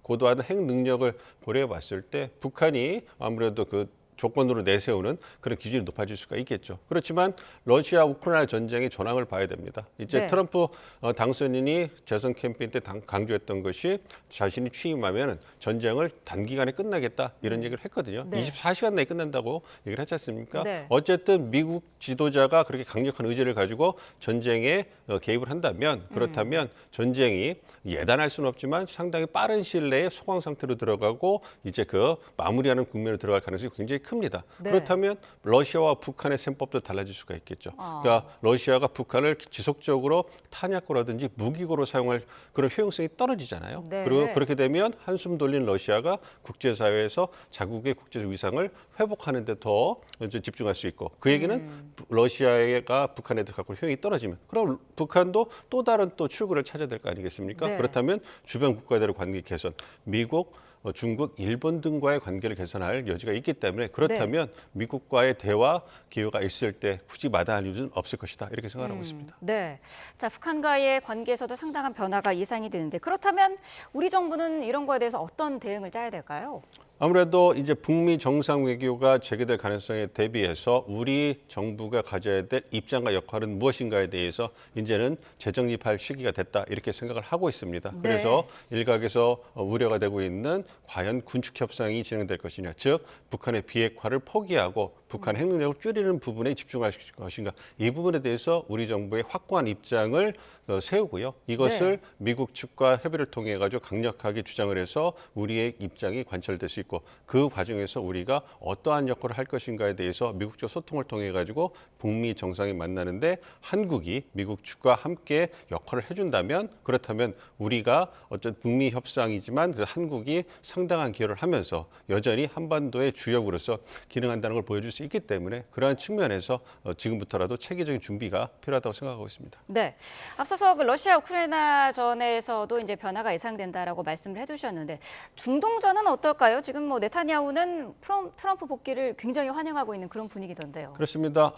고도한 핵 능력을 고려해 봤을 때 북한이 아무래도 그 조건으로 내세우는 그런 기준이 높아질 수가 있겠죠. 그렇지만 러시아 우크라이나 전쟁의 전황을 봐야 됩니다. 이제 네. 트럼프 당선인이 재선 캠페인 때 강조했던 것이 자신이 취임하면 전쟁을 단기간에 끝나겠다 이런 얘기를 했거든요. 네. 24시간 내에 끝난다고 얘기를 했지 않습니까? 네. 어쨌든 미국 지도자가 그렇게 강력한 의지를 가지고 전쟁에 개입을 한다면 그렇다면 전쟁이 예단할 수는 없지만 상당히 빠른 시일 내에 소강 상태로 들어가고 이제 그 마무리하는 국면으로 들어갈 가능성이 굉장히 큽니다. 네. 그렇다면 러시아와 북한의 셈법도 달라질 수가 있겠죠. 그러니까 러시아가 북한을 지속적으로 탄약고라든지 무기고로 사용할 그런 효용성이 떨어지잖아요. 네. 그리고 그렇게 되면 한숨 돌린 러시아가 국제사회에서 자국의 국제적 위상을 회복하는 데 더 집중할 수 있고 그 얘기는 러시아가 북한에 갖고 효용이 떨어지면 그럼 북한도 또 다른 또 출구를 찾아야 될 거 아니겠습니까? 네. 그렇다면 주변 국가들의 관계 개선, 미국, 중국, 일본 등과의 관계를 개선할 여지가 있기 때문에 그렇다면 미국과의 대화 기회가 있을 때 굳이 마다할 이유는 없을 것이다. 이렇게 생각하고 있습니다. 네. 자, 북한과의 관계에서도 상당한 변화가 예상이 되는데 그렇다면 우리 정부는 이런 거에 대해서 어떤 대응을 짜야 될까요? 아무래도 이제 북미 정상 외교가 재개될 가능성에 대비해서 우리 정부가 가져야 될 입장과 역할은 무엇인가에 대해서 이제는 재정립할 시기가 됐다 이렇게 생각을 하고 있습니다. 네. 그래서 일각에서 우려가 되고 있는 과연 군축 협상이 진행될 것이냐, 즉 북한의 비핵화를 포기하고 북한 핵 능력을 줄이는 부분에 집중할 것인가 이 부분에 대해서 우리 정부의 확고한 입장을 세우고요. 이것을 미국 측과 협의를 통해 가지고 강력하게 주장을 해서 우리의 입장이 관철될 수 있고 그 과정에서 우리가 어떠한 역할을 할 것인가에 대해서 미국적 소통을 통해 가지고 북미 정상이 만나는데 한국이 미국 측과 함께 역할을 해준다면 그렇다면 우리가 어쨌든 북미 협상이지만 한국이 상당한 기여를 하면서 여전히 한반도의 주역으로서 기능한다는 걸 보여줄 수 있기 때문에 그러한 측면에서 지금부터라도 체계적인 준비가 필요하다고 생각하고 있습니다. 네. 앞서서 그 러시아 우크라이나 전에서도 이제 변화가 예상된다라고 말씀을 해주셨는데 중동전은 어떨까요? 지금 뭐 네타냐후는 트럼프 복귀를 굉장히 환영하고 있는 그런 분위기던데요. 그렇습니다.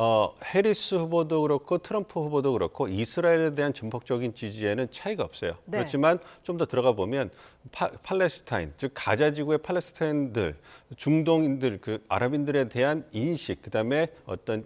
해리스 후보도 그렇고 트럼프 후보도 그렇고 이스라엘에 대한 전폭적인 지지에는 차이가 없어요. 네. 그렇지만 좀 더 들어가 보면 팔레스타인, 즉 가자 지구의 팔레스타인들, 중동인들, 그 아랍인들에 대한 인식, 그다음에 어떤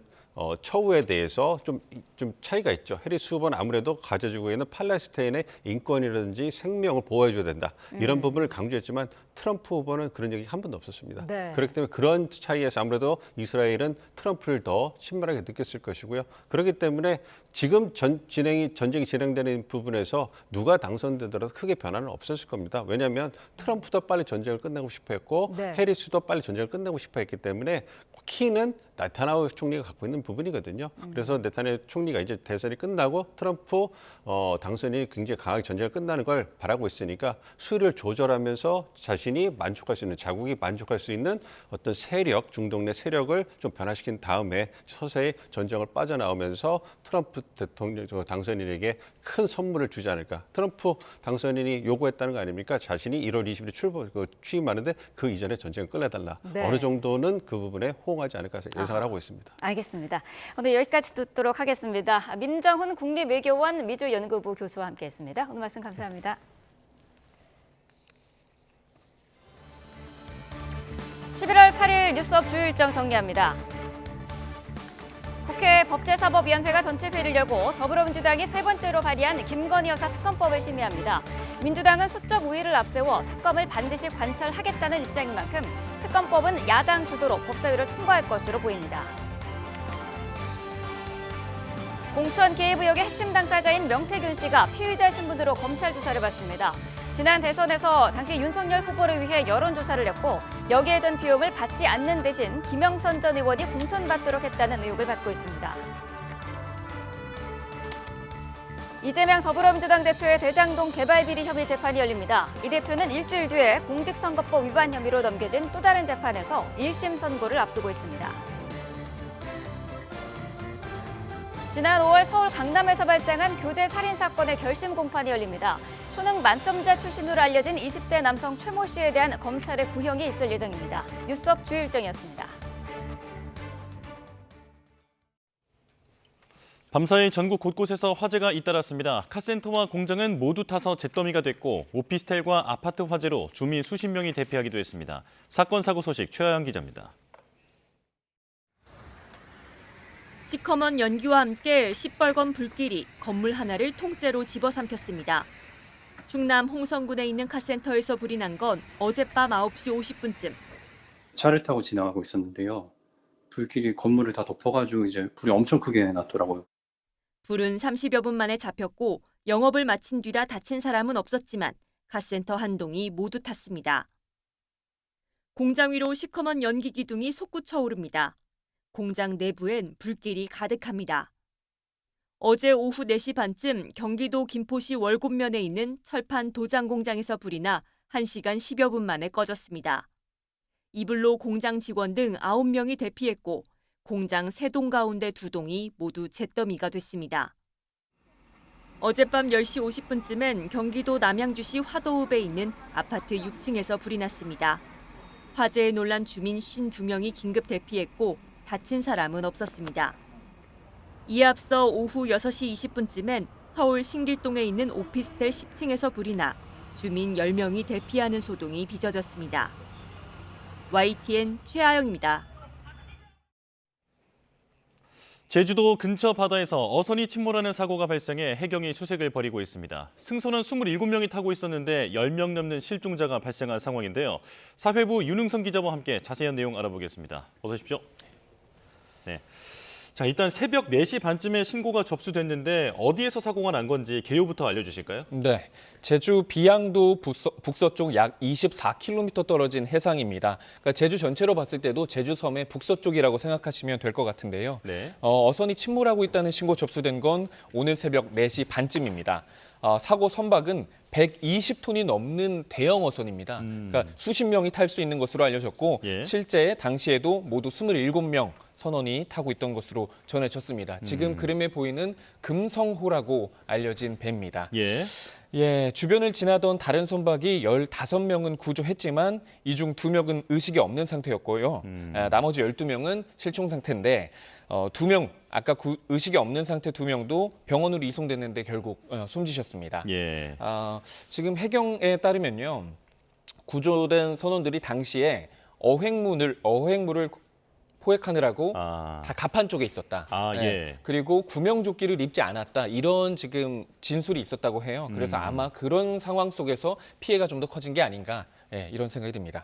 처우에 대해서 좀 차이가 있죠. 해리스 후보는 아무래도 가자 지구에는 팔레스타인의 인권이라든지 생명을 보호해줘야 된다. 이런 부분을 강조했지만 트럼프 후보는 그런 얘기 한 번도 없었습니다. 네. 그렇기 때문에 그런 차이에서 아무래도 이스라엘은 트럼프를 더 친밀하게 느꼈을 것이고요. 그렇기 때문에 지금 전쟁이 진행되는 부분에서 누가 당선되더라도 크게 변화는 없었을 겁니다. 왜냐하면 트럼프도 빨리 전쟁을 끝내고 싶어 했고 해리스도 빨리 전쟁을 끝내고 싶어 했기 때문에 키는 네타냐후 총리가 갖고 있는 부분이거든요. 그래서 네타냐후 총리가 이제 대선이 끝나고 트럼프 당선이 굉장히 강하게 전쟁이 끝나는 걸 바라고 있으니까 수위를 조절하면서 자신이 만족할 수 있는 자국이 만족할 수 있는 어떤 세력, 중동 내 세력을 좀 변화시킨 다음에 서서히 전쟁을 빠져나오면서 트럼프 대통령 당선인에게 큰 선물을 주지 않을까. 트럼프 당선인이 요구했다는 거 아닙니까? 자신이 1월 20일 취임하는데 그 이전에 전쟁을 끝내달라. 네. 어느 정도는 그 부분에 호응하지 않을까 예상을 하고 있습니다. 알겠습니다. 오늘 여기까지 듣도록 하겠습니다. 민정훈 국립외교원 미주연구부 교수와 함께했습니다. 오늘 말씀 감사합니다. 11월 8일 뉴스업 주요 일정 정리합니다. 국회 법제사법위원회가 전체 회의를 열고 더불어민주당이 세 번째로 발의한 김건희 여사 특검법을 심의합니다. 민주당은 수적 우위를 앞세워 특검을 반드시 관철하겠다는 입장인 만큼 특검법은 야당 주도로 법사위를 통과할 것으로 보입니다. 공천 개입 의혹의 핵심 당사자인 명태균 씨가 피의자 신분으로 검찰 조사를 받습니다. 지난 대선에서 당시 윤석열 후보를 위해 여론조사를 했고 여기에 든 비용을 받지 않는 대신 김영선 전 의원이 공천받도록 했다는 의혹을 받고 있습니다. 이재명 더불어민주당 대표의 대장동 개발 비리 혐의 재판이 열립니다. 이 대표는 일주일 뒤에 공직선거법 위반 혐의로 넘겨진 또 다른 재판에서 1심 선고를 앞두고 있습니다. 지난 5월 서울 강남에서 발생한 교제 살인 사건의 결심 공판이 열립니다. 수능 만점자 출신으로 알려진 20대 남성 최모 씨에 대한 검찰의 구형이 있을 예정입니다. 뉴스업 주요 일정이었습니다. 밤사이 전국 곳곳에서 화재가 잇따랐습니다. 카센터와 공장은 모두 타서 잿더미가 됐고 오피스텔과 아파트 화재로 주민 수십 명이 대피하기도 했습니다. 사건 사고 소식 최하영 기자입니다. 시커먼 연기와 함께 시뻘건 불길이 건물 하나를 통째로 집어삼켰습니다. 충남 홍성군에 있는 카센터에서 불이 난 건 어젯밤 9시 50분쯤. 차를 타고 지나가고 있었는데요. 불길이 건물을 다 덮어가지고 이제 불이 엄청 크게 났더라고요. 불은 30여 분 만에 잡혔고 영업을 마친 뒤라 다친 사람은 없었지만 카센터 한 동이 모두 탔습니다. 공장 위로 시커먼 연기 기둥이 솟구쳐 오릅니다. 공장 내부엔 불길이 가득합니다. 어제 오후 4시 반쯤 경기도 김포시 월곶면에 있는 철판 도장 공장에서 불이 나 1시간 10여 분 만에 꺼졌습니다. 이 불로 공장 직원 등 9명이 대피했고 공장 3동 가운데 2동이 모두 잿더미가 됐습니다. 어젯밤 10시 50분쯤엔 경기도 남양주시 화도읍에 있는 아파트 6층에서 불이 났습니다. 화재에 놀란 주민 52명이 긴급 대피했고 다친 사람은 없었습니다. 이에 앞서 오후 6시 20분쯤엔 서울 신길동에 있는 오피스텔 10층에서 불이 나 주민 10명이 대피하는 소동이 빚어졌습니다. YTN 최아영입니다. 제주도 근처 바다에서 어선이 침몰하는 사고가 발생해 해경이 수색을 벌이고 있습니다. 승선원 27명이 타고 있었는데 10명 넘는 실종자가 발생한 상황인데요. 사회부 윤흥선 기자와 함께 자세한 내용 알아보겠습니다. 어서 오십시오. 네. 자, 일단 새벽 4시 반쯤에 신고가 접수됐는데 어디에서 사고가 난 건지 개요부터 알려주실까요? 네, 제주 비양도 북서쪽 약 24km 떨어진 해상입니다. 그러니까 제주 전체로 봤을 때도 제주 섬의 북서쪽이라고 생각하시면 될 것 같은데요. 네. 어선이 침몰하고 있다는 신고 접수된 건 오늘 새벽 4시 반쯤입니다. 사고 선박은 120톤이 넘는 대형 어선입니다. 그러니까 수십 명이 탈 수 있는 것으로 알려졌고 실제 당시에도 모두 27명 선원이 타고 있던 것으로 전해졌습니다. 지금 그림에 보이는 금성호라고 알려진 배입니다. 주변을 지나던 다른 선박이 15명은 구조했지만 이 중 2명은 의식이 없는 상태였고요. 나머지 12명은 실종 상태인데 2명, 아까 의식이 없는 상태 2명도 병원으로 이송됐는데 결국 숨지셨습니다. 지금 해경에 따르면요. 구조된 선원들이 당시에 어획물을 포획하느라고 다 갑판 쪽에 있었다. 그리고 구명조끼를 입지 않았다. 이런 지금 진술이 있었다고 해요. 그래서 아마 그런 상황 속에서 피해가 좀 더 커진 게 아닌가. 이런 생각이 듭니다.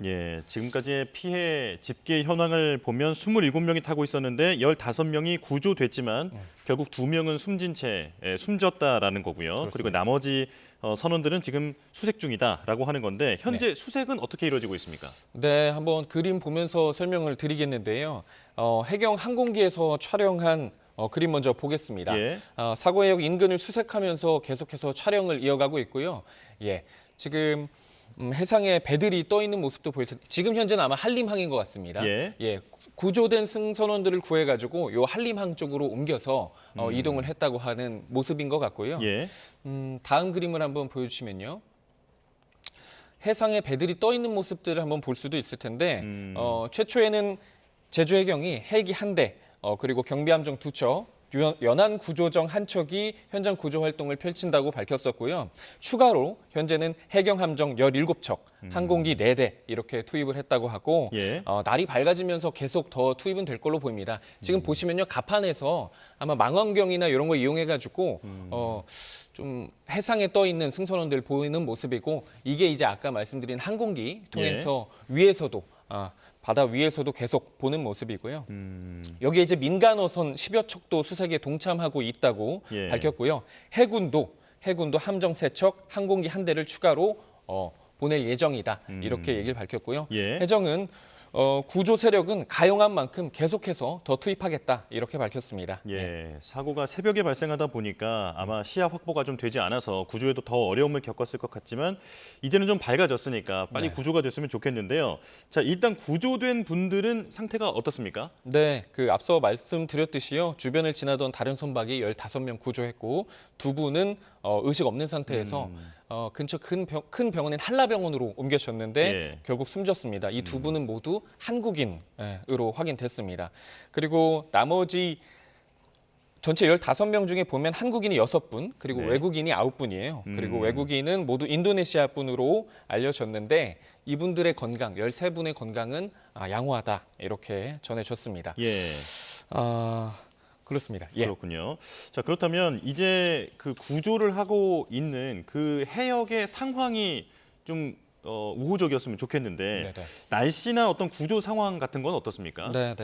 지금까지의 피해 집계 현황을 보면 27명이 타고 있었는데 15명이 구조됐지만 결국 2명은 숨진 채 숨졌다라는 거고요. 그렇습니다. 그리고 나머지 선원들은 지금 수색 중이다라고 하는 건데 현재 수색은 어떻게 이루어지고 있습니까? 네, 한번 그림 보면서 설명을 드리겠는데요. 해경 항공기에서 촬영한 그림 먼저 보겠습니다. 사고해역 인근을 수색하면서 계속해서 촬영을 이어가고 있고요. 지금 해상에 배들이 떠 있는 모습도 보일 텐데 지금 현재는 아마 한림항인 것 같습니다. 구조된 승선원들을 구해가지고 요 한림항 쪽으로 옮겨서 이동을 했다고 하는 모습인 것 같고요. 다음 그림을 한번 보여주시면요. 해상에 배들이 떠 있는 모습들을 한번 볼 수도 있을 텐데 최초에는 제주해경이 헬기 1대 그리고 경비함정 2척 연안 구조정 한 척이 현장 구조 활동을 펼친다고 밝혔었고요. 추가로 현재는 해경 함정 17척, 항공기 4대 이렇게 투입을 했다고 하고 날이 밝아지면서 계속 더 투입은 될 걸로 보입니다. 지금 보시면요. 갑판에서 아마 망원경이나 이런 거 이용해가지고 좀 해상에 떠 있는 승선원들 보이는 모습이고 이게 이제 아까 말씀드린 항공기 통해서 위에서도 바다 위에서도 계속 보는 모습이고요. 여기에 이제 민간 어선 10여 척도 수색에 동참하고 있다고 밝혔고요. 해군도 함정 3척, 항공기 1대를 추가로 보낼 예정이다. 이렇게 얘기를 밝혔고요. 해정은 구조 세력은 가용한 만큼 계속해서 더 투입하겠다. 이렇게 밝혔습니다. 사고가 새벽에 발생하다 보니까 아마 시야 확보가 좀 되지 않아서 구조에도 더 어려움을 겪었을 것 같지만 이제는 좀 밝아졌으니까 빨리 구조가 됐으면 좋겠는데요. 자, 일단 구조된 분들은 상태가 어떻습니까? 네, 앞서 말씀드렸듯이요. 주변을 지나던 다른 선박이 15명 구조했고 2분은 의식 없는 상태에서 근처 큰 병원인 한라병원으로 옮겨졌는데 결국 숨졌습니다. 이 2분은 모두 한국인으로 확인됐습니다. 그리고 나머지 전체 15명 중에 보면 한국인이 6분, 그리고 외국인이 9분이에요. 그리고 외국인은 모두 인도네시아 분으로 알려졌는데 이분들의 건강, 13분의 건강은 양호하다 이렇게 전해졌습니다. 그렇습니다. 예. 그렇군요. 자, 그렇다면 이제 그 구조를 하고 있는 그 해역의 상황이 좀 우호적이었으면 좋겠는데 네네. 날씨나 어떤 구조 상황 같은 건 어떻습니까? 네.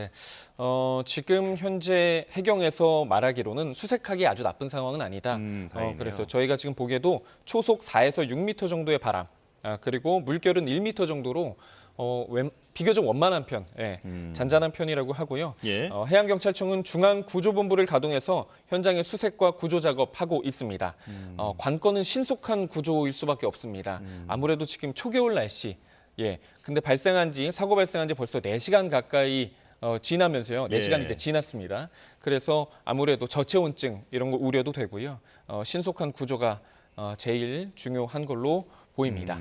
지금 현재 해경에서 말하기로는 수색하기 아주 나쁜 상황은 아니다. 다행이네요. 그래서 저희가 지금 보기에도 초속 4에서 6m 정도의 바람, 그리고 물결은 1m 정도로 비교적 원만한 편, 잔잔한 편이라고 하고요. 예. 해양경찰청은 중앙구조본부를 가동해서 현장의 수색과 구조 작업하고 있습니다. 관건은 신속한 구조일 수밖에 없습니다. 아무래도 지금 초겨울 날씨, 근데 사고 발생한 지 벌써 4시간 가까이 지나면서요. 4시간 이제 지났습니다. 그래서 아무래도 저체온증 이런 거 우려도 되고요. 신속한 구조가 제일 중요한 걸로 보입니다.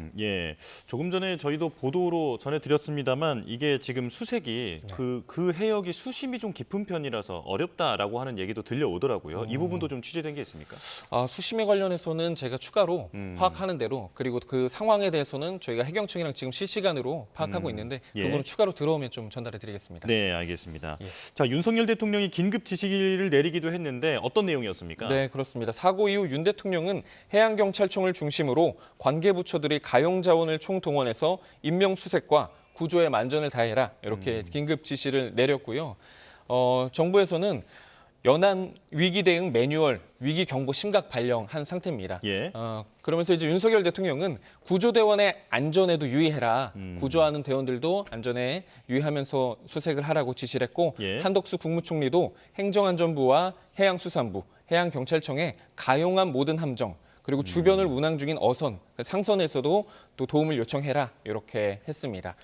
조금 전에 저희도 보도로 전해드렸습니다만 이게 지금 수색이 그 해역이 수심이 좀 깊은 편이라서 어렵다라고 하는 얘기도 들려오더라고요. 이 부분도 좀 취재된 게 있습니까? 수심에 관련해서는 제가 추가로 파악하는 대로, 그리고 그 상황에 대해서는 저희가 해경청이랑 지금 실시간으로 파악하고 있는데 그거는 추가로 들어오면 좀 전달해드리겠습니다. 네, 알겠습니다. 자, 윤석열 대통령이 긴급 지시를 내리기도 했는데 어떤 내용이었습니까? 네, 그렇습니다. 사고 이후 윤 대통령은 해양경찰청을 중심으로 관계부처들이 가용자원을 총동원해서 인명수색과 구조에 만전을 다해라 이렇게 긴급 지시를 내렸고요. 정부에서는 연안 위기 대응 매뉴얼 위기 경보 심각 발령한 상태입니다. 그러면서 이제 윤석열 대통령은 구조대원의 안전에도 유의해라. 구조하는 대원들도 안전에 유의하면서 수색을 하라고 지시를 했고 한덕수 국무총리도 행정안전부와 해양수산부, 해양경찰청에 가용한 모든 함정 그리고 주변을 운항 중인 어선, 상선에서도 또 도움을 요청해라 이렇게 했습니다.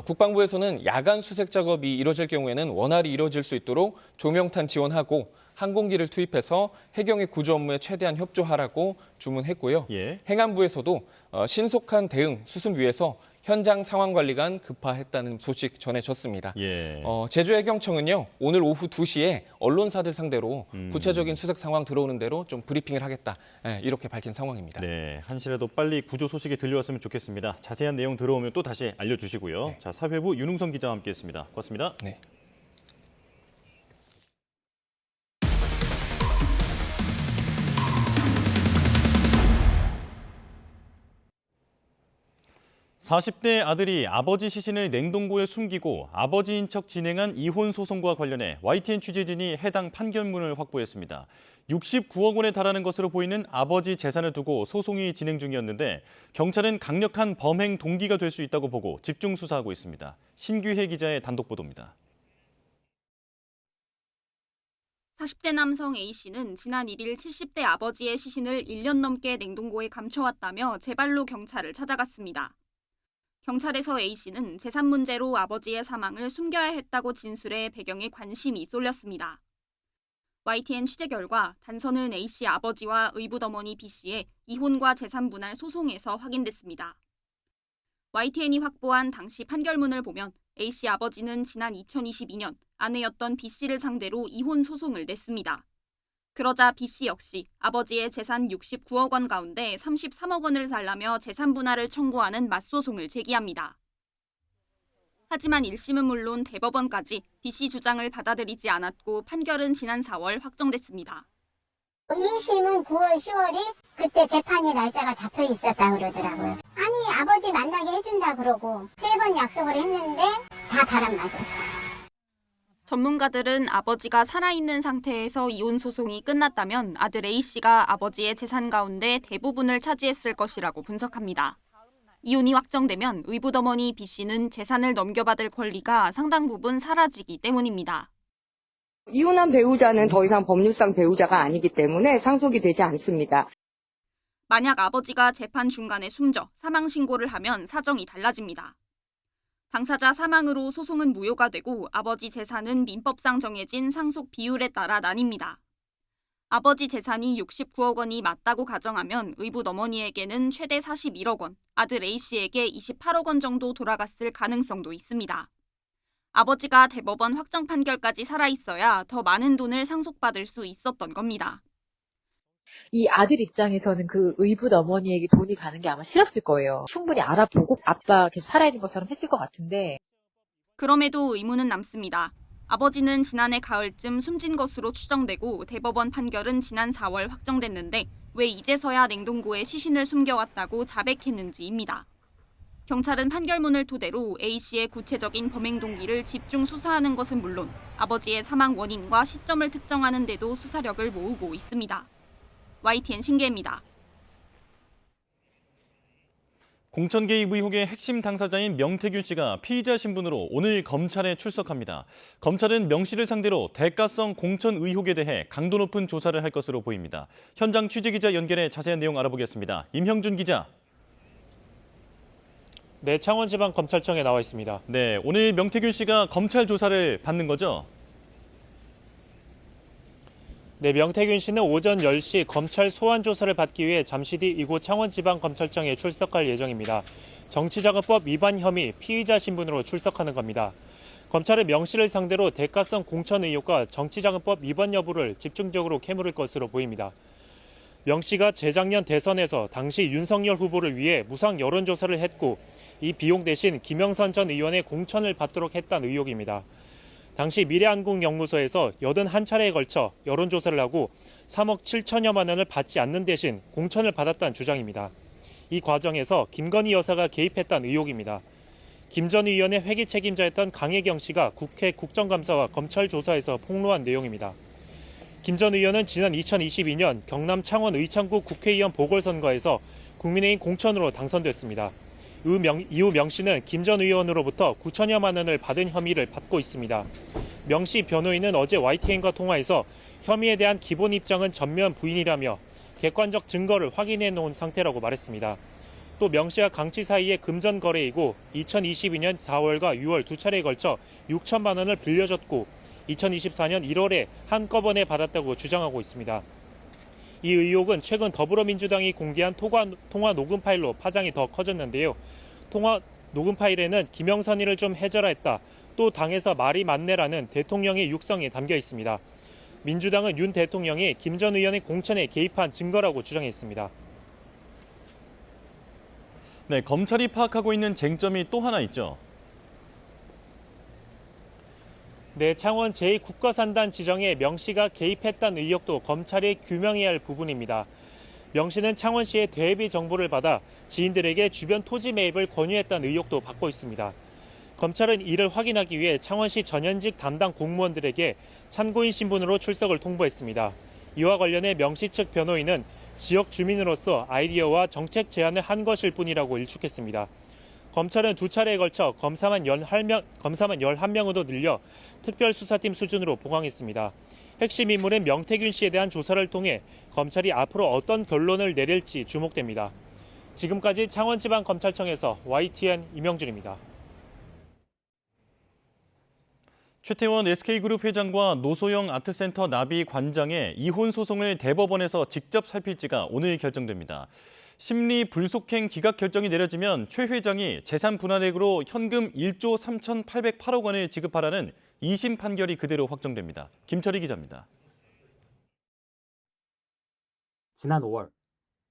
국방부에서는 야간 수색 작업이 이루어질 경우에는 원활히 이루어질 수 있도록 조명탄 지원하고 항공기를 투입해서 해경의 구조 업무에 최대한 협조하라고 주문했고요. 행안부에서도 신속한 대응, 수습 위해서 현장 상황 관리관 급파했다는 소식 전해졌습니다. 제주해경청은요, 오늘 오후 2시에 언론사들 상대로 구체적인 수색 상황 들어오는 대로 좀 브리핑을 하겠다. 이렇게 밝힌 상황입니다. 네, 한시라도 빨리 구조 소식이 들려왔으면 좋겠습니다. 자세한 내용 들어오면 또 다시 알려주시고요. 자, 사회부 윤웅선 기자와 함께했습니다. 고맙습니다. 네. (40대) 아들이 아버지 시신을 냉동고에 숨기고 아버지인 척 진행한 이혼 소송과 관련해 YTN 취재진이 해당 판결문을 확보했습니다. 69억 원에 달하는 것으로 보이는 아버지 재산을 두고 소송이 진행 중이었는데 경찰은 강력한 범행 동기가 될 수 있다고 보고 집중 수사하고 있습니다. 신규혜 기자의 단독 보도입니다. 40대 남성 A씨는 지난 1일 70대 아버지의 시신을 1년 넘게 냉동고에 감춰왔다며 제발로 경찰을 찾아갔습니다. 경찰에서 A씨는 재산 문제로 아버지의 사망을 숨겨야 했다고 진술해 배경에 관심이 쏠렸습니다. YTN 취재 결과 단서는 A씨 아버지와 의붓어머니 B씨의 이혼과 재산 분할 소송에서 확인됐습니다. YTN이 확보한 당시 판결문을 보면 A씨 아버지는 지난 2022년 아내였던 B씨를 상대로 이혼 소송을 냈습니다. 그러자 B씨 역시 아버지의 재산 69억 원 가운데 33억 원을 달라며 재산 분할을 청구하는 맞소송을 제기합니다. 하지만 1심은 물론 대법원까지 B씨 주장을 받아들이지 않았고 판결은 지난 4월 확정됐습니다. 2심은 9월, 10월이 그때 재판이 날짜가 잡혀 있었다 그러더라고요. 아니 아버지 만나게 해준다 그러고 3번 약속을 했는데 다 바람 맞았어요. 전문가들은 아버지가 살아있는 상태에서 이혼 소송이 끝났다면 아들 A씨가 아버지의 재산 가운데 대부분을 차지했을 것이라고 분석합니다. 이혼이 확정되면 의붓어머니 B씨는 재산을 넘겨받을 권리가 상당 부분 사라지기 때문입니다. 이혼한 배우자는 더 이상 법률상 배우자가 아니기 때문에 상속이 되지 않습니다. 만약 아버지가 재판 중간에 숨져 사망 신고를 하면 사정이 달라집니다. 당사자 사망으로 소송은 무효가 되고 아버지 재산은 민법상 정해진 상속 비율에 따라 나뉩니다. 아버지 재산이 69억 원이 맞다고 가정하면 의붓어머니에게는 최대 41억 원, 아들 A씨에게 28억 원 정도 돌아갔을 가능성도 있습니다. 아버지가 대법원 확정 판결까지 살아있어야 더 많은 돈을 상속받을 수 있었던 겁니다. 이 아들 입장에서는 그 의붓 어머니에게 돈이 가는 게 아마 싫었을 거예요. 충분히 알아보고 아빠 계속 살아있는 것처럼 했을 것 같은데. 그럼에도 의문은 남습니다. 아버지는 지난해 가을쯤 숨진 것으로 추정되고 대법원 판결은 지난 4월 확정됐는데 왜 이제서야 냉동고에 시신을 숨겨왔다고 자백했는지입니다. 경찰은 판결문을 토대로 A씨의 구체적인 범행 동기를 집중 수사하는 것은 물론 아버지의 사망 원인과 시점을 특정하는 데도 수사력을 모으고 있습니다. YTN 신계입니다. 공천 개입 의혹의 핵심 당사자인 명태균 씨가 피의자 신분으로 오늘 검찰에 출석합니다. 검찰은 명 씨를 상대로 대가성 공천 의혹에 대해 강도 높은 조사를 할 것으로 보입니다. 현장 취재기자 연결해 자세한 내용 알아보겠습니다. 임형준 기자. 네, 창원지방검찰청에 나와 있습니다. 네, 오늘 명태균 씨가 검찰 조사를 받는 거죠? 네, 명태균 씨는 오전 10시 검찰 소환 조사를 받기 위해 잠시 뒤 이곳 창원지방검찰청에 출석할 예정입니다. 정치자금법 위반 혐의 피의자 신분으로 출석하는 겁니다. 검찰은 명 씨를 상대로 대가성 공천 의혹과 정치자금법 위반 여부를 집중적으로 캐물을 것으로 보입니다. 명 씨가 재작년 대선에서 당시 윤석열 후보를 위해 무상 여론조사를 했고 이 비용 대신 김영선 전 의원의 공천을 받도록 했다는 의혹입니다. 당시 미래한국연구소에서 81차례에 걸쳐 여론조사를 하고 3억 7천여만 원을 받지 않는 대신 공천을 받았다는 주장입니다. 이 과정에서 김건희 여사가 개입했다는 의혹입니다. 김 전 의원의 회계 책임자였던 강혜경 씨가 국회 국정감사와 검찰 조사에서 폭로한 내용입니다. 김 전 의원은 지난 2022년 경남 창원 의창구 국회의원 보궐선거에서 국민의힘 공천으로 당선됐습니다. 이후 명 씨는 김 전 의원으로부터 9천여만 원을 받은 혐의를 받고 있습니다. 명 씨 변호인은 어제 YTN과 통화에서 혐의에 대한 기본 입장은 전면 부인이라며 객관적 증거를 확인해 놓은 상태라고 말했습니다. 또 명 씨와 강 씨 사이의 금전 거래이고 2022년 4월과 6월 두 차례에 걸쳐 6천만 원을 빌려줬고 2024년 1월에 한꺼번에 받았다고 주장하고 있습니다. 이 의혹은 최근 더불어민주당이 공개한 통화 녹음 파일로 파장이 더 커졌는데요. 통화 녹음 파일에는 김영선이를 좀 해줘라 했다. 또 당에서 말이 많네라는 대통령의 육성이 담겨 있습니다. 민주당은 윤 대통령이 김 전 의원의 공천에 개입한 증거라고 주장했습니다. 네, 검찰이 파악하고 있는 쟁점이 또 하나 있죠. 네, 창원 제2국가산단 지정에 명 씨가 개입했다는 의혹도 검찰이 규명해야 할 부분입니다. 명 씨는 창원시의 대비 정보를 받아 지인들에게 주변 토지 매입을 권유했다는 의혹도 받고 있습니다. 검찰은 이를 확인하기 위해 창원시 전현직 담당 공무원들에게 참고인 신분으로 출석을 통보했습니다. 이와 관련해 명 씨 측 변호인은 지역 주민으로서 아이디어와 정책 제안을 한 것일 뿐이라고 일축했습니다. 검찰은 두 차례에 걸쳐 검사만 11명으로 늘려 특별수사팀 수준으로 보강했습니다. 핵심 인물인 명태균 씨에 대한 조사를 통해 검찰이 앞으로 어떤 결론을 내릴지 주목됩니다. 지금까지 창원지방검찰청에서 YTN 임영준입니다. 최태원 SK그룹 회장과 노소영 아트센터 나비 관장의 이혼 소송을 대법원에서 직접 살필지가 오늘 결정됩니다. 심리 불속행 기각 결정이 내려지면 최 회장이 재산 분할액으로 현금 1조 3,808억 원을 지급하라는 2심 판결이 그대로 확정됩니다. 김철희 기자입니다. 지난 5월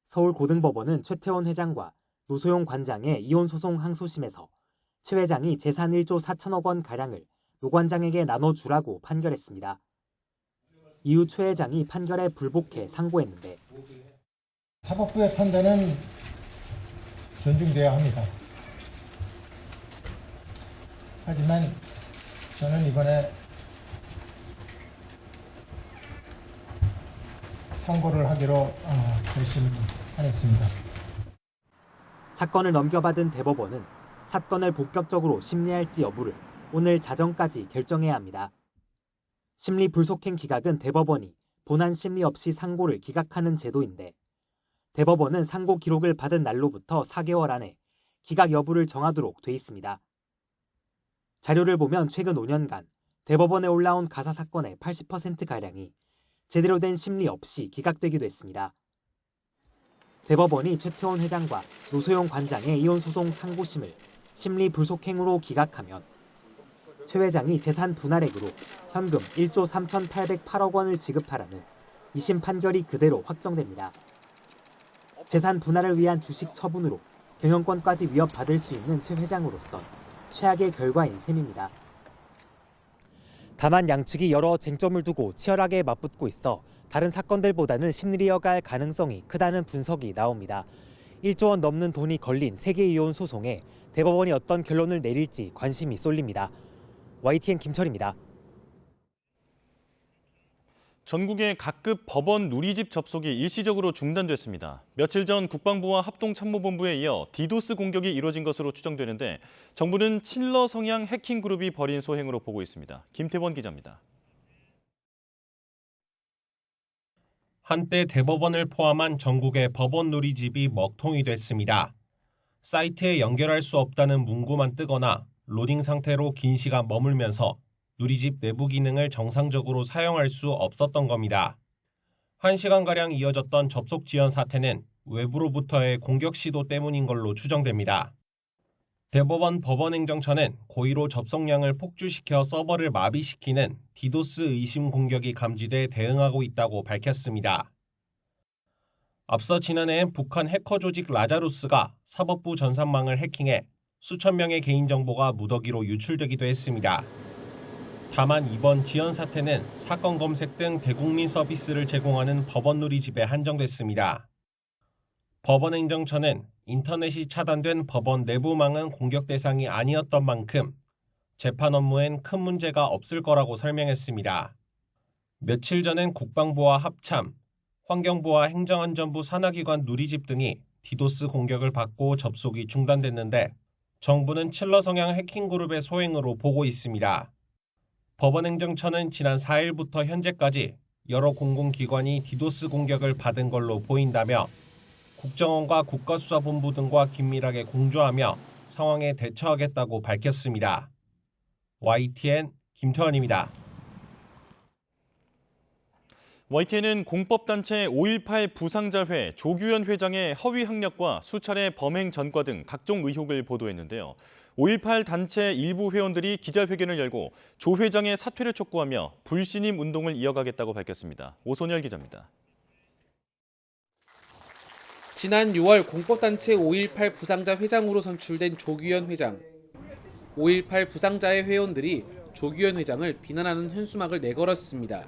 서울고등법원은 최태원 회장과 노소영 관장의 이혼 소송 항소심에서 최 회장이 재산 1조 4천억 원가량을 노 관장에게 나눠주라고 판결했습니다. 이후 최 회장이 판결에 불복해 상고했는데 사법부의 판단은 존중돼야 합니다. 하지만 저는 이번에 상고를 하기로 결심하였습니다. 사건을 넘겨받은 대법원은 사건을 본격적으로 심리할지 여부를 오늘 자정까지 결정해야 합니다. 심리 불속행 기각은 대법원이 본안 심리 없이 상고를 기각하는 제도인데 대법원은 상고 기록을 받은 날로부터 4개월 안에 기각 여부를 정하도록 돼 있습니다. 자료를 보면 최근 5년간 대법원에 올라온 가사 사건의 80%가량이 제대로 된 심리 없이 기각되기도 했습니다. 대법원이 최태원 회장과 노소영 관장의 이혼 소송 상고심을 심리 불속행으로 기각하면 최 회장이 재산 분할액으로 현금 1조 3,808억 원을 지급하라는 2심 판결이 그대로 확정됩니다. 재산 분할을 위한 주식 처분으로 경영권까지 위협받을 수 있는 최 회장으로선 최악의 결과인 셈입니다. 다만 양측이 여러 쟁점을 두고 치열하게 맞붙고 있어 다른 사건들보다는 심리를 이어갈 가능성이 크다는 분석이 나옵니다. 1조 원 넘는 돈이 걸린 세계 이혼 소송에 대법원이 어떤 결론을 내릴지 관심이 쏠립니다. YTN 김철입니다. 전국의 각급 법원 누리집 접속이 일시적으로 중단됐습니다. 며칠 전 국방부와 합동참모본부에 이어 디도스 공격이 이뤄진 것으로 추정되는데 정부는 친러 성향 해킹 그룹이 벌인 소행으로 보고 있습니다. 김태원 기자입니다. 한때 대법원을 포함한 전국의 법원 누리집이 먹통이 됐습니다. 사이트에 연결할 수 없다는 문구만 뜨거나 로딩 상태로 긴 시간 머물면서 누리집 내부 기능을 정상적으로 사용할 수 없었던 겁니다. 1시간가량 이어졌던 접속 지연 사태는 외부로부터의 공격 시도 때문인 걸로 추정됩니다. 대법원 법원행정처는 고의로 접속량을 폭주시켜 서버를 마비시키는 디도스 의심 공격이 감지돼 대응하고 있다고 밝혔습니다. 앞서 지난해엔 북한 해커 조직 라자루스가 사법부 전산망을 해킹해 수천 명의 개인정보가 무더기로 유출되기도 했습니다. 다만 이번 지연 사태는 사건 검색 등 대국민 서비스를 제공하는 법원 누리집에 한정됐습니다. 법원행정처는 인터넷이 차단된 법원 내부망은 공격 대상이 아니었던 만큼 재판 업무엔 큰 문제가 없을 거라고 설명했습니다. 며칠 전엔 국방부와 합참, 환경부와 행정안전부 산하기관 누리집 등이 디도스 공격을 받고 접속이 중단됐는데 정부는 칠러 성향 해킹 그룹의 소행으로 보고 있습니다. 법원행정처는 지난 4일부터 현재까지 여러 공공기관이 디도스 공격을 받은 걸로 보인다며 국정원과 국가수사본부 등과 긴밀하게 공조하며 상황에 대처하겠다고 밝혔습니다. YTN 김태원입니다. YTN은 공법단체 5.18 부상자회 조규현 회장의 허위 학력과 수차례 범행 전과 등 각종 의혹을 보도했는데요. 5.18 단체 일부 회원들이 기자회견을 열고 조 회장의 사퇴를 촉구하며 불신임 운동을 이어가겠다고 밝혔습니다. 오선열 기자입니다. 지난 6월 공법단체 5.18 부상자 회장으로 선출된 조규현 회장. 5.18 부상자의 회원들이 조규현 회장을 비난하는 현수막을 내걸었습니다.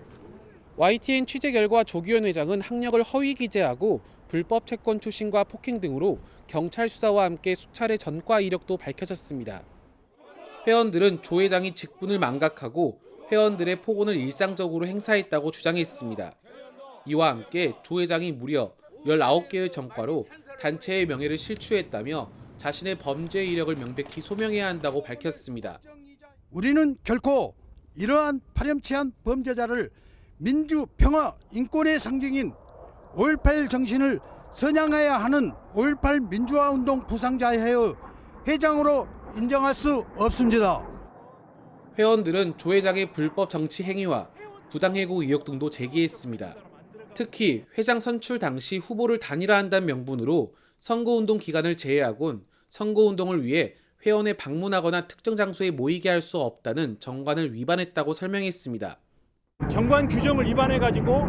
YTN 취재 결과 조규현 회장은 학력을 허위 기재하고 불법 채권 추심과 폭행 등으로 경찰 수사와 함께 수차례 전과 이력도 밝혀졌습니다. 회원들은 조 회장이 직분을 망각하고 회원들의 폭언을 일상적으로 행사했다고 주장했습니다. 이와 함께 조 회장이 무려 19개의 전과로 단체의 명예를 실추했다며 자신의 범죄 이력을 명백히 소명해야 한다고 밝혔습니다. 우리는 결코 이러한 파렴치한 범죄자를 민주, 평화, 인권의 상징인 5.18 정신을 선양해야 하는 5.18 민주화운동 부상자회의 회장으로 인정할 수 없습니다. 회원들은 조 회장의 불법 정치 행위와 부당해고 의혹 등도 제기했습니다. 특히 회장 선출 당시 후보를 단일화한다는 명분으로 선거운동 기간을 제외하곤 선거운동을 위해 회원에 방문하거나 특정 장소에 모이게 할 수 없다는 정관을 위반했다고 설명했습니다. 정관 규정을 위반해가지고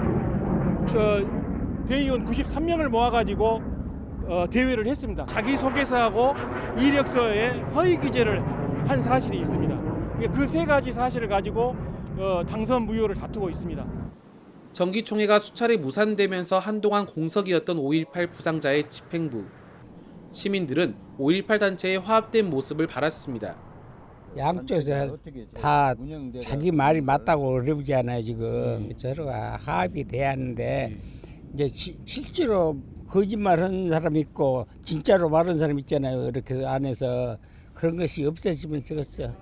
대의원 93명을 모아가지고 대회를 했습니다. 자기소개서하고 이력서에 허위 기재를 한 사실이 있습니다. 그 세 가지 사실을 가지고 당선 무효를 다투고 있습니다. 정기총회가 수차례 무산되면서 한동안 공석이었던 5.18 부상자의 집행부. 시민들은 5.18 단체의 화합된 모습을 바랐습니다. 양쪽에서 다 자기 말이 맞다고 그러지 않아요 지금. 서로가 합이 돼야 하는데 이제 실제로 거짓말하는 사람 있고 진짜로 말하는 사람 있잖아요. 이렇게 안에서 그런 것이 없어지면 쓰겠어요.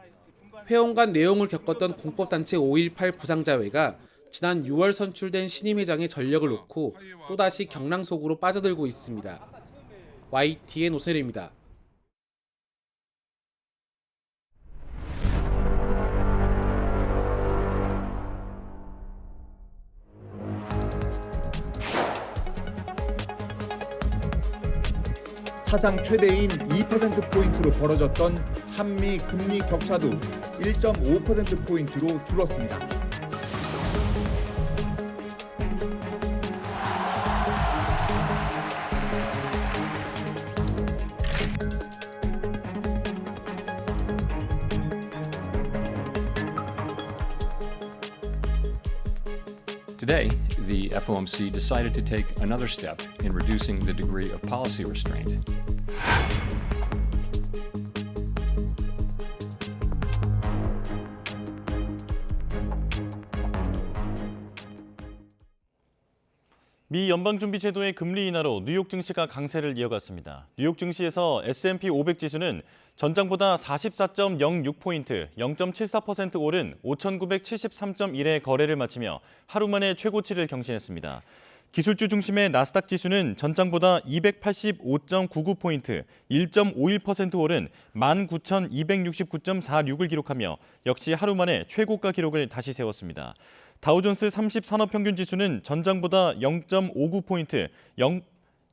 회원 간 내용을 겪었던 공법단체 5.18 부상자회가 지난 6월 선출된 신임 회장의 전력을 놓고 또다시 경랑 속으로 빠져들고 있습니다. YTN 오선일입니다. 사상 최대인 2%포인트로 벌어졌던 한미 금리 격차도 1.5%포인트로 줄었습니다. Today, the FOMC decided to take another step in reducing the degree of policy restraint. 미 연방준비제도의 금리 인하로 뉴욕 증시가 강세를 이어갔습니다. 뉴욕 증시에서 S&P 500 지수는 전장보다 44.06포인트, 0.74% 오른 5,973.1의 거래를 마치며 하루 만에 최고치를 경신했습니다. 기술주 중심의 나스닥 지수는 전장보다 285.99포인트, 1.51% 오른 19,269.46을 기록하며 역시 하루 만에 최고가 기록을 다시 세웠습니다. 다우존스 30 산업평균 지수는 전장보다 0.59포인트,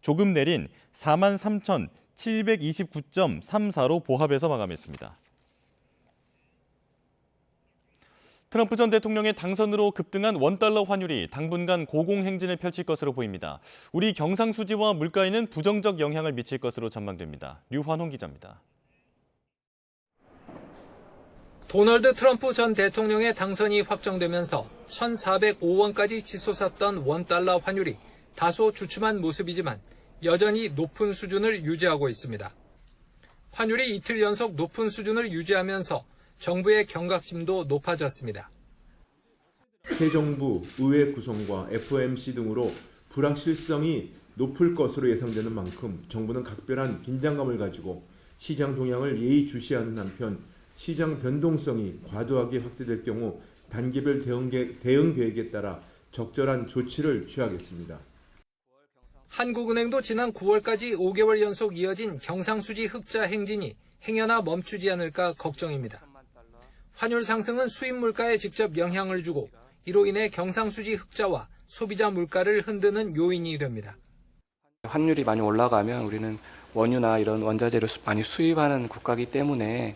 조금 내린 43,729.34로 보합에서 마감했습니다. 트럼프 전 대통령의 당선으로 급등한 원달러 환율이 당분간 고공행진을 펼칠 것으로 보입니다. 우리 경상수지와 물가에는 부정적 영향을 미칠 것으로 전망됩니다. 류환홍 기자입니다. 도널드 트럼프 전 대통령의 당선이 확정되면서 1,405원까지 치솟았던 원달러 환율이 다소 주춤한 모습이지만 여전히 높은 수준을 유지하고 있습니다. 환율이 이틀 연속 높은 수준을 유지하면서 정부의 경각심도 높아졌습니다. 새 정부, 의회 구성과 FOMC 등으로 불확실성이 높을 것으로 예상되는 만큼 정부는 각별한 긴장감을 가지고 시장 동향을 예의주시하는 한편 시장 변동성이 과도하게 확대될 경우 단계별 대응 계획에 따라 적절한 조치를 취하겠습니다. 한국은행도 지난 9월까지 5개월 연속 이어진 경상수지 흑자 행진이 행여나 멈추지 않을까 걱정입니다. 환율 상승은 수입 물가에 직접 영향을 주고 이로 인해 경상수지 흑자와 소비자 물가를 흔드는 요인이 됩니다. 환율이 많이 올라가면 우리는 원유나 이런 원자재를 많이 수입하는 국가이기 때문에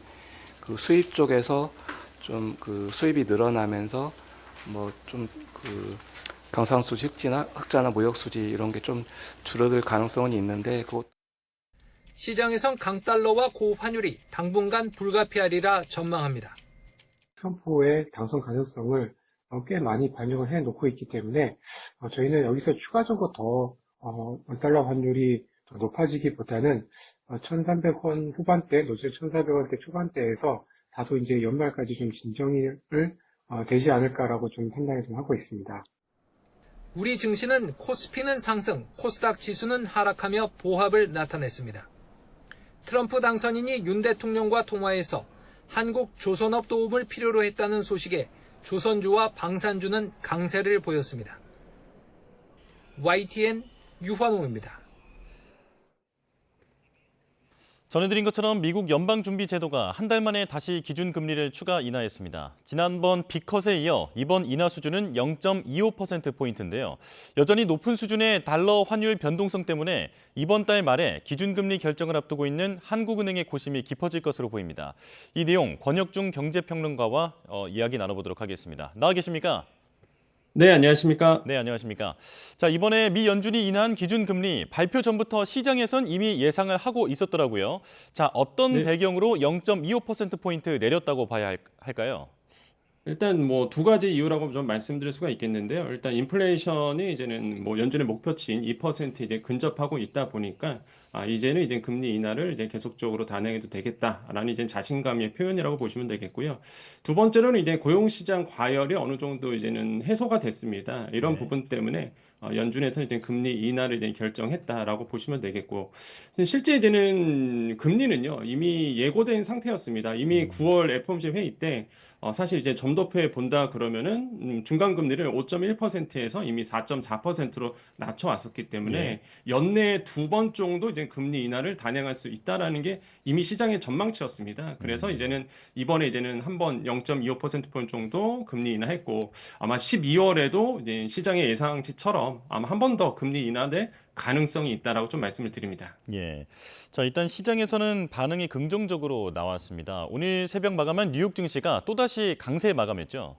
그 수입 쪽에서 좀 그 수입이 늘어나면서 경상수지 흑자나 무역수지 이런 게 좀 줄어들 가능성은 있는데 시장에선 강달러와 고환율이 당분간 불가피하리라 전망합니다. 트럼프의 당선 가능성을 꽤 많이 반영을 해놓고 있기 때문에 저희는 여기서 추가적으로 더 원달러 환율이 더 높아지기보다는 1,300원 후반대, 노즐 1,400원대 초반대에서 다소 이제 연말까지 좀 진정을 되지 않을까라고 좀 판단을 좀 하고 있습니다. 우리 증시는 코스피는 상승, 코스닥 지수는 하락하며 보합을 나타냈습니다. 트럼프 당선인이 윤 대통령과 통화에서 한국 조선업 도움을 필요로 했다는 소식에 조선주와 방산주는 강세를 보였습니다. YTN 유환홍입니다. 전해드린 것처럼 미국 연방준비제도가 한 달 만에 다시 기준금리를 추가 인하했습니다. 지난번 빅컷에 이어 이번 인하 수준은 0.25%포인트인데요. 여전히 높은 수준의 달러 환율 변동성 때문에 이번 달 말에 기준금리 결정을 앞두고 있는 한국은행의 고심이 깊어질 것으로 보입니다. 이 내용 권혁중 경제평론가와 이야기 나눠보도록 하겠습니다. 나와 계십니까? 네, 안녕하십니까? 네, 안녕하십니까? 자, 이번에 미 연준이 인하한 기준금리 발표 전부터 시장에선 이미 예상을 하고 있었더라고요. 자, 어떤 배경으로 0.25%포인트 내렸다고 봐야 할까요? 일단 뭐 두 가지 이유라고 좀 말씀드릴 수가 있겠는데요. 일단 인플레이션이 이제는 뭐 연준의 목표치인 2% 이제 근접하고 있다 보니까 이제는 이제 금리 인하를 이제 계속적으로 단행해도 되겠다라는 이제 자신감의 표현이라고 보시면 되겠고요. 두 번째로는 이제 고용시장 과열이 어느 정도 이제는 해소가 됐습니다. 이런 부분 때문에 연준에서 이제 금리 인하를 이제 결정했다라고 보시면 되겠고, 실제 이제는 금리는요 이미 예고된 상태였습니다. 이미 9월 FOMC 회의 때 사실 이제 점도표에 본다 그러면은 중간 금리를 5.1%에서 이미 4.4%로 낮춰왔었기 때문에 연내 두 번 정도 이제 금리 인하를 단행할 수 있다라는 게 이미 시장의 전망치였습니다. 그래서 이제는 이번에 이제는 한번 0.25%포인트 정도 금리 인하했고, 아마 12월에도 이제 시장의 예상치처럼 아마 한 번 더 금리 인하될 가능성이 있다라고 좀 말씀을 드립니다. 예. 자, 일단 시장에서는 반응이 긍정적으로 나왔습니다. 오늘 새벽 마감한 뉴욕 증시가 또다시 강세 마감했죠.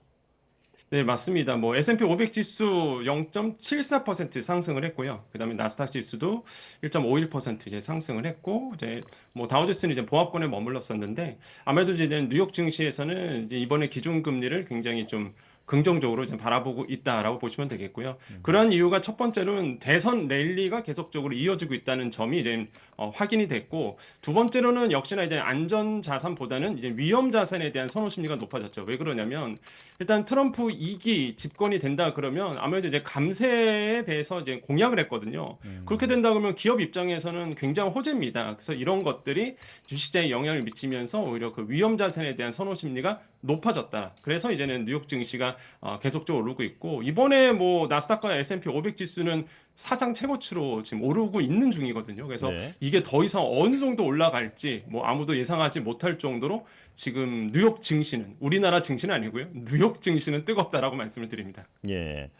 네, 맞습니다. 뭐 S&P 500 지수 0.74% 상승을 했고요. 그다음에 나스닥 지수도 1.51% 이제 상승을 했고, 이제 뭐 다우존스는 이제 보합권에 머물렀었는데, 아무래도 이제 뉴욕 증시에서는 이제 이번에 기준 금리를 굉장히 좀 긍정적으로 이제 바라보고 있다라고 보시면 되겠고요. 그러한 이유가 첫 번째로는 대선 랠리가 계속적으로 이어지고 있다는 점이 이제 확인이 됐고, 두 번째로는 역시나 이제 안전 자산보다는 이제 위험 자산에 대한 선호 심리가 높아졌죠. 왜 그러냐면 일단 트럼프 2기 집권이 된다 그러면 아무래도 이제 감세에 대해서 이제 공약을 했거든요. 그렇게 된다 그러면 기업 입장에서는 굉장히 호재입니다. 그래서 이런 것들이 주식시장에 영향을 미치면서 오히려 그 위험 자산에 대한 선호 심리가 높아졌다. 그래서 이제는 뉴욕 증시가 계속적으로 오르고 있고, 이번에 뭐 나스닥과 S&P 500 지수는 사상 최고치로 지금 오르고 있는 중이거든요. 그래서 네. 이게 더 이상 어느 정도 올라갈지 뭐 아무도 예상하지 못할 정도로 지금 뉴욕 증시는, 우리나라 증시는 아니고요, 뉴욕 증시는 뜨겁다라고 말씀을 드립니다. 예.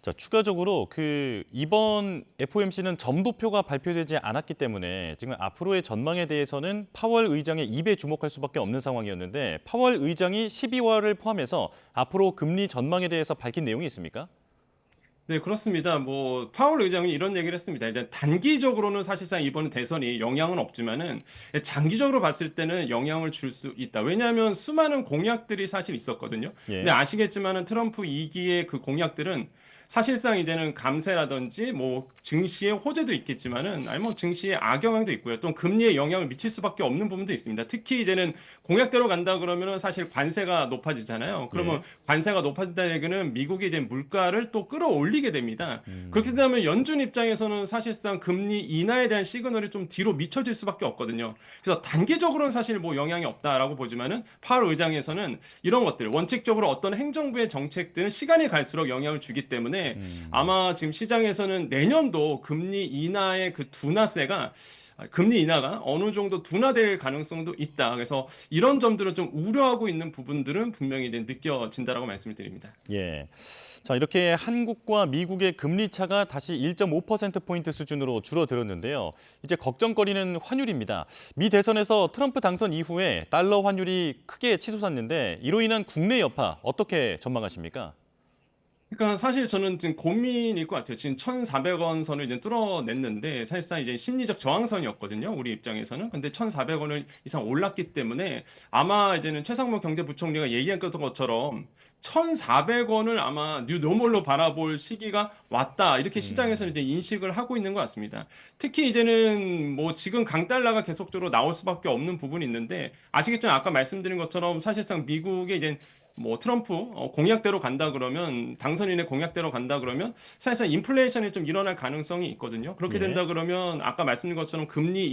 자, 추가적으로 이번 FOMC는 점도표가 발표되지 않았기 때문에 지금 앞으로의 전망에 대해서는 파월 의장의 입에 주목할 수밖에 없는 상황이었는데, 파월 의장이 12월을 포함해서 앞으로 금리 전망에 대해서 밝힌 내용이 있습니까? 네, 그렇습니다. 뭐 파월 의장이 이런 얘기를 했습니다. 이제 단기적으로는 사실상 이번 대선이 영향은 없지만은 장기적으로 봤을 때는 영향을 줄 수 있다. 왜냐하면 수많은 공약들이 사실 있었거든요. 예. 근데 아시겠지만은 트럼프 2기의 그 공약들은 사실상 이제는 감세라든지 뭐 증시의 호재도 있겠지만은, 아니 뭐 증시의 악영향도 있고요. 또 금리에 영향을 미칠 수밖에 없는 부분도 있습니다. 특히 이제는 공약대로 간다 그러면은 사실 관세가 높아지잖아요. 그러면 관세가 높아진다는 얘기는 미국이 이제 물가를 또 끌어올리게 됩니다. 그렇게 되면 연준 입장에서는 사실상 금리 인하에 대한 시그널이 좀 뒤로 미쳐질 수밖에 없거든요. 그래서 단기적으로는 사실 뭐 영향이 없다라고 보지만은 파월 의장에서는 이런 것들, 원칙적으로 어떤 행정부의 정책들은 시간이 갈수록 영향을 주기 때문에 아마 지금 시장에서는 내년도 금리 인하의 그 금리 인하가 어느 정도 둔화될 가능성도 있다. 그래서 이런 점들을 좀 우려하고 있는 부분들은 분명히 이제 느껴진다라고 말씀을 드립니다. 예. 자, 이렇게 한국과 미국의 금리 차가 다시 1.5%포인트 수준으로 줄어들었는데요. 이제 걱정거리는 환율입니다. 미 대선에서 트럼프 당선 이후에 달러 환율이 크게 치솟았는데, 이로 인한 국내 여파 어떻게 전망하십니까? 그러니까 사실 저는 지금 고민일 것 같아요. 지금 1,400원 선을 이제 뚫어냈는데 사실상 이제 심리적 저항선이었거든요, 우리 입장에서는. 근데 1,400원을 이상 올랐기 때문에 아마 이제는 최상무 경제부총리가 얘기했던 것처럼 1,400원을 아마 뉴노멀로 바라볼 시기가 왔다, 이렇게 시장에서는 이제 인식을 하고 있는 것 같습니다. 특히 이제는 뭐 지금 강달러가 계속적으로 나올 수밖에 없는 부분이 있는데, 아시겠지만 아까 말씀드린 것처럼 사실상 미국에 이제 뭐 트럼프 공약대로 간다 그러면, 당선인의 공약대로 간다 그러면 사실상 인플레이션이 좀 일어날 가능성이 있거든요. 그렇게 된다 그러면 아까 말씀드린 것처럼 금리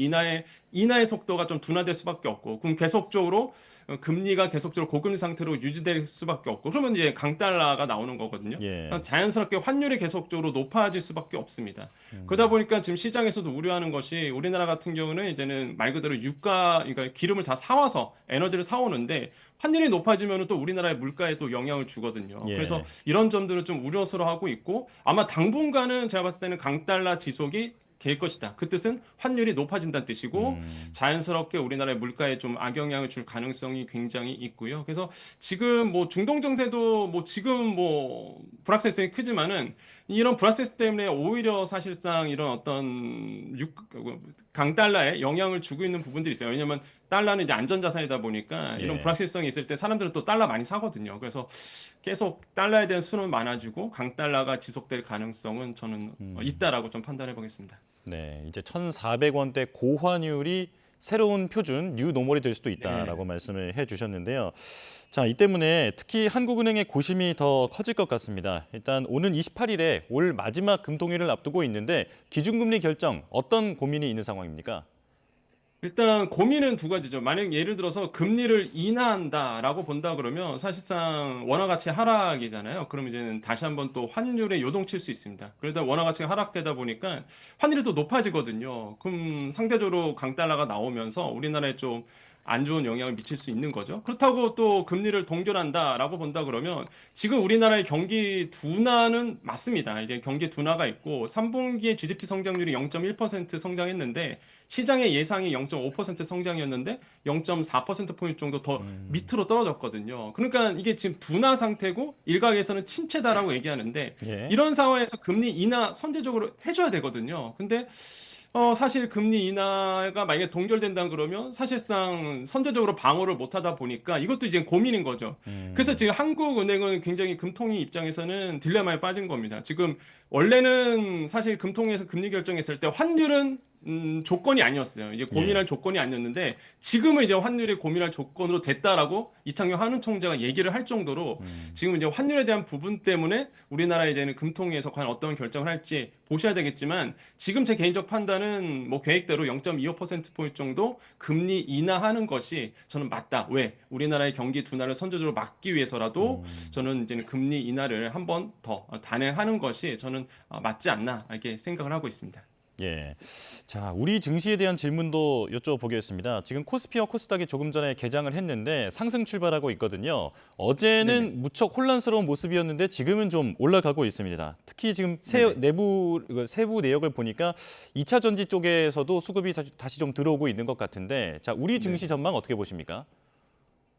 인하의 속도가 좀 둔화될 수밖에 없고, 그럼 계속적으로 금리가 계속적으로 고금리 상태로 유지될 수밖에 없고, 그러면 이제 강달러가 나오는 거거든요. 자연스럽게 환율이 계속적으로 높아질 수밖에 없습니다. 그러다 보니까 지금 시장에서도 우려하는 것이, 우리나라 같은 경우는 이제는 말 그대로 그러니까 기름을 다 사와서 에너지를 사오는데 환율이 높아지면 또 우리나라의 물가에 또 영향을 주거든요. 그래서 이런 점들을 좀 우려스러워 하고 있고, 아마 당분간은 제가 봤을 때는 강달러 지속이 될 것이다. 그 뜻은 환율이 높아진다는 뜻이고, 자연스럽게 우리나라의 물가에 좀 악영향을 줄 가능성이 굉장히 있고요. 그래서 지금 뭐 중동 정세도 뭐 지금 뭐 불확실성이 크지만은, 이런 불확실성 때문에 오히려 사실상 이런 어떤 강달러에 영향을 주고 있는 부분들이 있어요. 왜냐하면 달러는 이제 안전자산이다 보니까 이런 불확실성이 있을 때 사람들은 또 달러 많이 사거든요. 그래서 계속 달러에 대한 수는 많아지고 강달러가 지속될 가능성은 저는 있다라고 좀 판단해 보겠습니다. 네, 이제 1,400원대 고환율이 새로운 표준, 뉴노멀이 될 수도 있다라고 말씀을 해주셨는데요. 자, 이 때문에 특히 한국은행의 고심이 더 커질 것 같습니다. 일단 오는 28일에 올 마지막 금통위를 앞두고 있는데, 기준금리 결정 어떤 고민이 있는 상황입니까? 일단 고민은 두 가지죠. 만약 예를 들어서 금리를 인하한다라고 본다 그러면 사실상 원화 가치 하락이잖아요. 그럼 이제는 다시 한번 또 환율에 요동칠 수 있습니다. 그러다 원화 가치가 하락되다 보니까 환율이 또 높아지거든요. 그럼 상대적으로 강달러가 나오면서 우리나라에 좀 안 좋은 영향을 미칠 수 있는 거죠. 그렇다고 또 금리를 동결한다라고 본다 그러면 지금 우리나라의 경기 둔화는 맞습니다. 이제 경기 둔화가 있고 3분기에 GDP 성장률이 0.1% 성장했는데 시장의 예상이 0.5% 성장이었는데 0.4%포인트 정도 더 밑으로 떨어졌거든요. 그러니까 이게 지금 둔화 상태고 일각에서는 침체다라고 얘기하는데 이런 상황에서 금리 인하 선제적으로 해줘야 되거든요. 근데 사실 금리 인하가 만약에 동결된다 그러면 사실상 선제적으로 방어를 못 하다 보니까 이것도 이제 고민인 거죠. 그래서 지금 한국은행은 굉장히 금통위 입장에서는 딜레마에 빠진 겁니다. 지금 원래는 사실 금통위에서 금리 결정했을 때 환율은 조건이 아니었어요. 이제 고민할 조건이 아니었는데 지금은 이제 환율이 고민할 조건으로 됐다라고 이창용 한은총재가 얘기를 할 정도로 지금 이제 환율에 대한 부분 때문에 우리나라 이제는 금통위에서 과연 어떤 결정을 할지 보셔야 되겠지만 지금 제 개인적 판단은 뭐 계획대로 0.25%포인트 정도 금리 인하하는 것이 저는 맞다. 왜? 우리나라의 경기 둔화를 선제적으로 막기 위해서라도 저는 이제는 금리 인하를 한 번 더 단행하는 것이 저는 맞지 않나 이렇게 생각을 하고 있습니다. 예. 자, 우리 증시에 대한 질문도 여쭤보겠습니다. 지금 코스피와 코스닥이 조금 전에 개장을 했는데 상승 출발하고 있거든요. 어제는 무척 혼란스러운 모습이었는데 지금은 좀 올라가고 있습니다. 특히 지금 세부 내역을 보니까 2차 전지 쪽에서도 수급이 다시 좀 들어오고 있는 것 같은데, 자, 우리 증시 전망 어떻게 보십니까?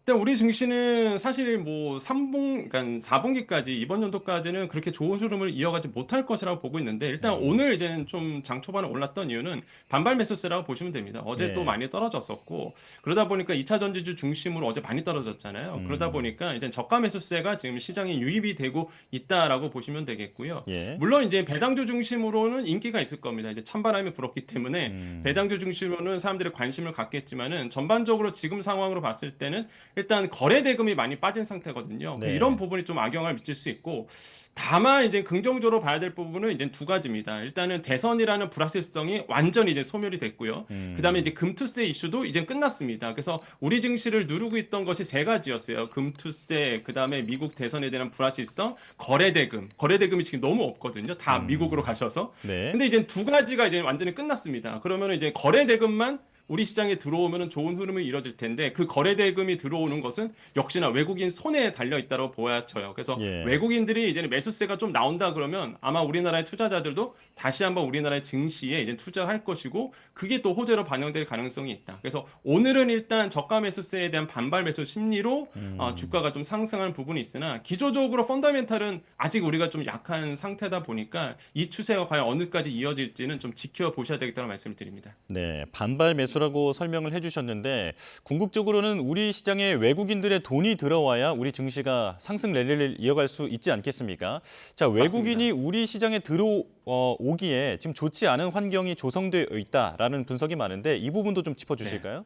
일단 우리 증시는 사실 뭐 그러니까 4분기까지 이번 연도까지는 그렇게 좋은 흐름을 이어가지 못할 것이라고 보고 있는데 일단 오늘 이제는 좀 장 초반에 올랐던 이유는 반발 매수세라고 보시면 됩니다. 어제 또 많이 떨어졌었고 그러다 보니까 2차 전지주 중심으로 어제 많이 떨어졌잖아요. 그러다 보니까 이제 저가 매수세가 지금 시장에 유입이 되고 있다라고 보시면 되겠고요. 물론 이제 배당주 중심으로는 인기가 있을 겁니다. 이제 찬바람이 불었기 때문에 배당주 중심으로는 사람들이 관심을 갖겠지만은 전반적으로 지금 상황으로 봤을 때는 일단 거래 대금이 많이 빠진 상태거든요. 이런 부분이 좀 악영향을 미칠 수 있고 다만 이제 긍정적으로 봐야 될 부분은 이제 두 가지입니다. 일단은 대선이라는 불확실성이 완전히 이제 소멸이 됐고요. 그다음에 이제 금투세 이슈도 이제 끝났습니다. 그래서 우리 증시를 누르고 있던 것이 세 가지였어요. 금투세, 그다음에 미국 대선에 대한 불확실성, 거래 대금이 지금 너무 없거든요. 다 미국으로 가셔서. 근데 이제 두 가지가 이제 완전히 끝났습니다. 그러면 이제 거래 대금만 우리 시장에 들어오면 좋은 흐름이 이뤄질 텐데 그 거래 대금이 들어오는 것은 역시나 외국인 손에 달려 있다고 보여져요. 그래서 외국인들이 이제 매수세가 좀 나온다 그러면 아마 우리나라의 투자자들도 다시 한번 우리나라의 증시에 이제 투자를 할 것이고 그게 또 호재로 반영될 가능성이 있다. 그래서 오늘은 일단 저가 매수세에 대한 반발 매수 심리로 주가가 좀 상승한 부분이 있으나 기조적으로 펀더멘탈은 아직 우리가 좀 약한 상태다 보니까 이 추세가 과연 어느까지 이어질지는 좀 지켜보셔야 되겠다는 말씀을 드립니다. 네, 반발 매수라고 설명을 해주셨는데 궁극적으로는 우리 시장에 외국인들의 돈이 들어와야 우리 증시가 상승 랠리를 이어갈 수 있지 않겠습니까? 자, 외국인이 맞습니다. 우리 시장에 들어오기에 지금 좋지 않은 환경이 조성되어 있다라는 분석이 많은데 이 부분도 좀 짚어주실까요?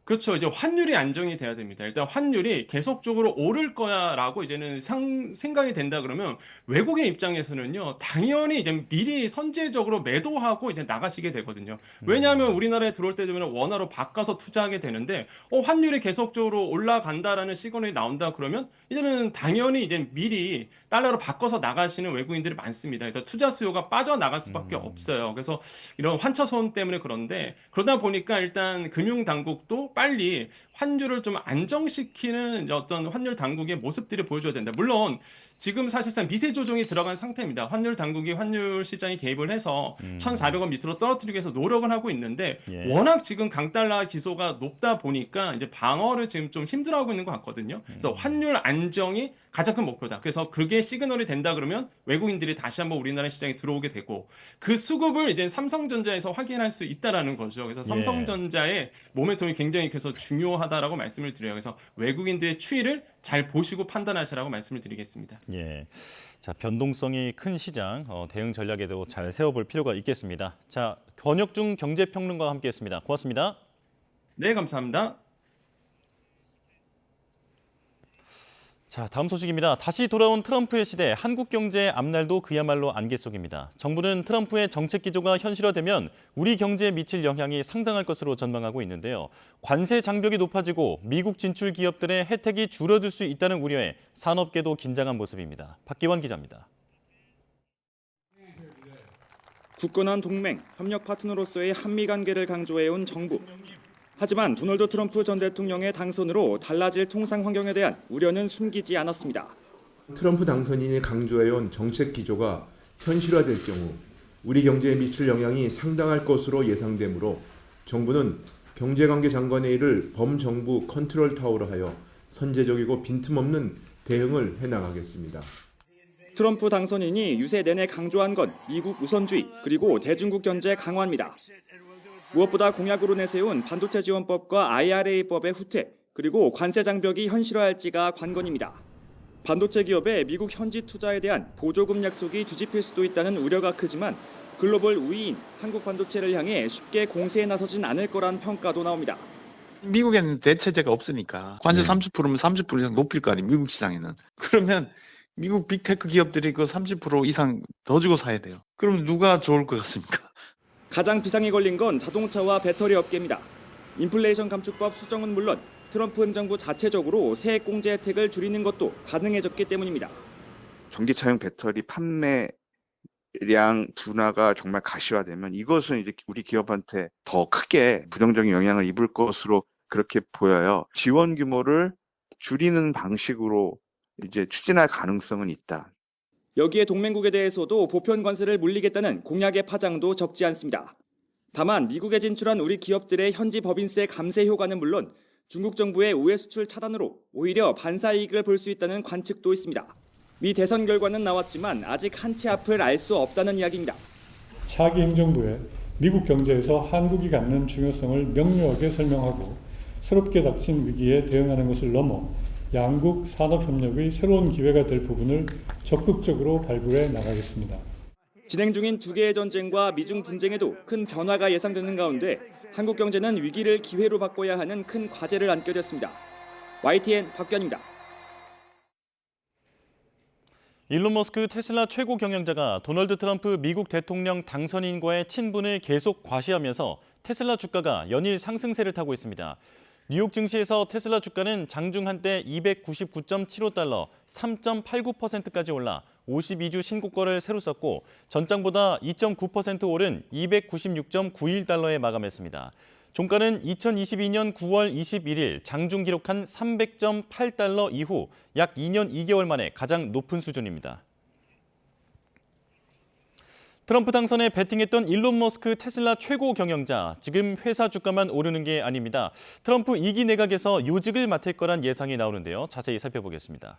그렇죠. 이제 환율이 안정이 돼야 됩니다. 일단 환율이 계속적으로 오를 거야라고 이제는 생각이 된다 그러면 외국인 입장에서는요, 당연히 이제 미리 선제적으로 매도하고 이제 나가시게 되거든요. 왜냐하면 우리나라에 들어올 때 되면 원화로 바꿔서 투자하게 되는데, 환율이 계속적으로 올라간다라는 시그널이 나온다 그러면 이제는 당연히 이제 미리 달러로 바꿔서 나가시는 외국인들이 많습니다. 그래서 투자 수요가 빠져나갈 수밖에 없어요. 그래서 이런 환차손 때문에 그런데 그러다 보니까 일단 금융 당국도 빨리 환율을 좀 안정시키는 어떤 환율 당국의 모습들을 보여줘야 된다. 물론 지금 사실상 미세 조정이 들어간 상태입니다. 환율 당국이 환율 시장에 개입을 해서 1,400원 밑으로 떨어뜨리기 위해서 노력은 하고 있는데 워낙 지금 강달러 기소가 높다 보니까 이제 방어를 지금 좀 힘들어하고 있는 것 같거든요. 그래서 환율 안정이 가장 큰 목표다. 그래서 그게 시그널이 된다 그러면 외국인들이 다시 한번 우리나라 시장에 들어오게 되고 그 수급을 이제 삼성전자에서 확인할 수 있다라는 거죠. 그래서 삼성전자의 모멘텀이 굉장히 그래서 중요하다라고 말씀을 드려요. 그래서 외국인들의 추이를 잘 보시고 판단하시라고 말씀을 드리겠습니다. 예. 자, 변동성이 큰 시장 대응 전략에도 잘 세워볼 필요가 있겠습니다. 자, 권혁중 경제평론가와 함께했습니다. 고맙습니다. 네, 감사합니다. 자, 다음 소식입니다. 다시 돌아온 트럼프의 시대, 한국 경제의 앞날도 그야말로 안개 속입니다. 정부는 트럼프의 정책 기조가 현실화되면 우리 경제에 미칠 영향이 상당할 것으로 전망하고 있는데요. 관세 장벽이 높아지고 미국 진출 기업들의 혜택이 줄어들 수 있다는 우려에 산업계도 긴장한 모습입니다. 박기환 기자입니다. 굳건한 동맹, 협력 파트너로서의 한미 관계를 강조해온 정부. 하지만 도널드 트럼프 전 대통령의 당선으로 달라질 통상 환경에 대한 우려는 숨기지 않았습니다. 트럼프 당선인이 강조해온 정책 기조가 현실화될 경우 우리 경제에 미칠 영향이 상당할 것으로 예상되므로 정부는 경제관계 장관의 일을 범정부 컨트롤 타워로 하여 선제적이고 빈틈없는 대응을 해나가겠습니다. 트럼프 당선인이 유세 내내 강조한 건 미국 우선주의 그리고 대중국 견제 강화입니다. 무엇보다 공약으로 내세운 반도체 지원법과 IRA법의 후퇴 그리고 관세 장벽이 현실화할지가 관건입니다. 반도체 기업의 미국 현지 투자에 대한 보조금 약속이 뒤집힐 수도 있다는 우려가 크지만 글로벌 우위인 한국 반도체를 향해 쉽게 공세에 나서진 않을 거란 평가도 나옵니다. 미국에는 대체제가 없으니까 관세 30%면 30% 이상 높일 거 아니에요, 미국 시장에는. 그러면 미국 빅테크 기업들이 그 30% 이상 더 주고 사야 돼요. 그럼 누가 좋을 것 같습니까? 가장 비상이 걸린 건 자동차와 배터리 업계입니다. 인플레이션 감축법 수정은 물론 트럼프 행정부 자체적으로 세액 공제 혜택을 줄이는 것도 가능해졌기 때문입니다. 전기차용 배터리 판매량 둔화가 정말 가시화되면 이것은 이제 우리 기업한테 더 크게 부정적인 영향을 입을 것으로 그렇게 보여요. 지원 규모를 줄이는 방식으로 이제 추진할 가능성은 있다. 여기에 동맹국에 대해서도 보편 관세를 물리겠다는 공약의 파장도 적지 않습니다. 다만 미국에 진출한 우리 기업들의 현지 법인세 감세 효과는 물론 중국 정부의 우회 수출 차단으로 오히려 반사이익을 볼 수 있다는 관측도 있습니다. 미 대선 결과는 나왔지만 아직 한 치 앞을 알 수 없다는 이야기입니다. 차기 행정부에 미국 경제에서 한국이 갖는 중요성을 명료하게 설명하고 새롭게 닥친 위기에 대응하는 것을 넘어 양국 산업협력의 새로운 기회가 될 부분을 적극적으로 발굴해 나가겠습니다. 진행 중인 두 개의 전쟁과 미중 분쟁에도 큰 변화가 예상되는 가운데 한국 경제는 위기를 기회로 바꿔야 하는 큰 과제를 안게 됐습니다. YTN 박규환입니다. 일론 머스크 테슬라 최고 경영자가 도널드 트럼프 미국 대통령 당선인과의 친분을 계속 과시하면서 테슬라 주가가 연일 상승세를 타고 있습니다. 뉴욕 증시에서 테슬라 주가는 장중 한때 299.75달러, 3.89%까지 올라 52주 신고가를 새로 썼고 전장보다 2.9% 오른 296.91달러에 마감했습니다. 종가는 2022년 9월 21일 장중 기록한 300.8달러 이후 약 2년 2개월 만에 가장 높은 수준입니다. 트럼프 당선에 베팅했던 일론 머스크 테슬라 최고 경영자, 지금 회사 주가만 오르는 게 아닙니다. 트럼프 2기 내각에서 요직을 맡을 거란 예상이 나오는데요. 자세히 살펴보겠습니다.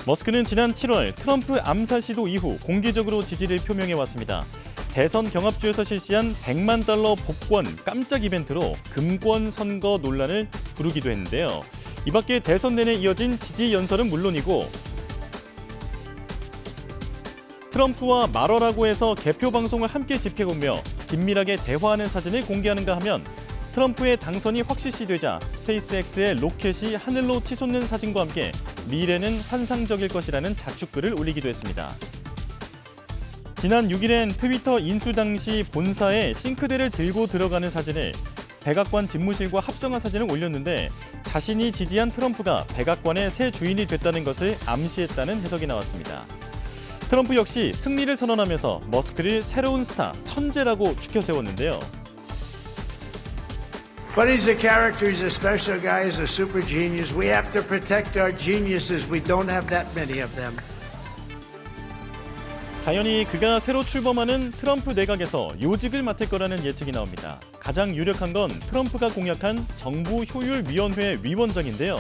머스크는 지난 7월 트럼프 암살 시도 이후 공개적으로 지지를 표명해왔습니다. 대선 경합주에서 실시한 100만 달러 복권 깜짝 이벤트로 금권 선거 논란을 부르기도 했는데요. 이 밖에 대선 내내 이어진 지지 연설은 물론이고 트럼프와 말어라고 해서 개표 방송을 함께 집행하며 긴밀하게 대화하는 사진을 공개하는가 하면 트럼프의 당선이 확실시되자 스페이스X의 로켓이 하늘로 치솟는 사진과 함께 미래는 환상적일 것이라는 자축글을 올리기도 했습니다. 지난 6일엔 트위터 인수 당시 본사에 싱크대를 들고 들어가는 사진을 백악관 집무실과 합성한 사진을 올렸는데 자신이 지지한 트럼프가 백악관의 새 주인이 됐다는 것을 암시했다는 해석이 나왔습니다. 트럼프 역시 승리를 선언하면서 머스크를 새로운 스타, 천재라고 추켜 세웠는데요. But he's a character, he's a special guy, he's a super genius. We have to protect our geniuses. We don't have that many of them. 자연히 그가 새로 출범하는 트럼프 내각에서 요직을 맡을 거라는 예측이 나옵니다. 가장 유력한 건 트럼프가 공약한 정부효율위원회 위원장인데요.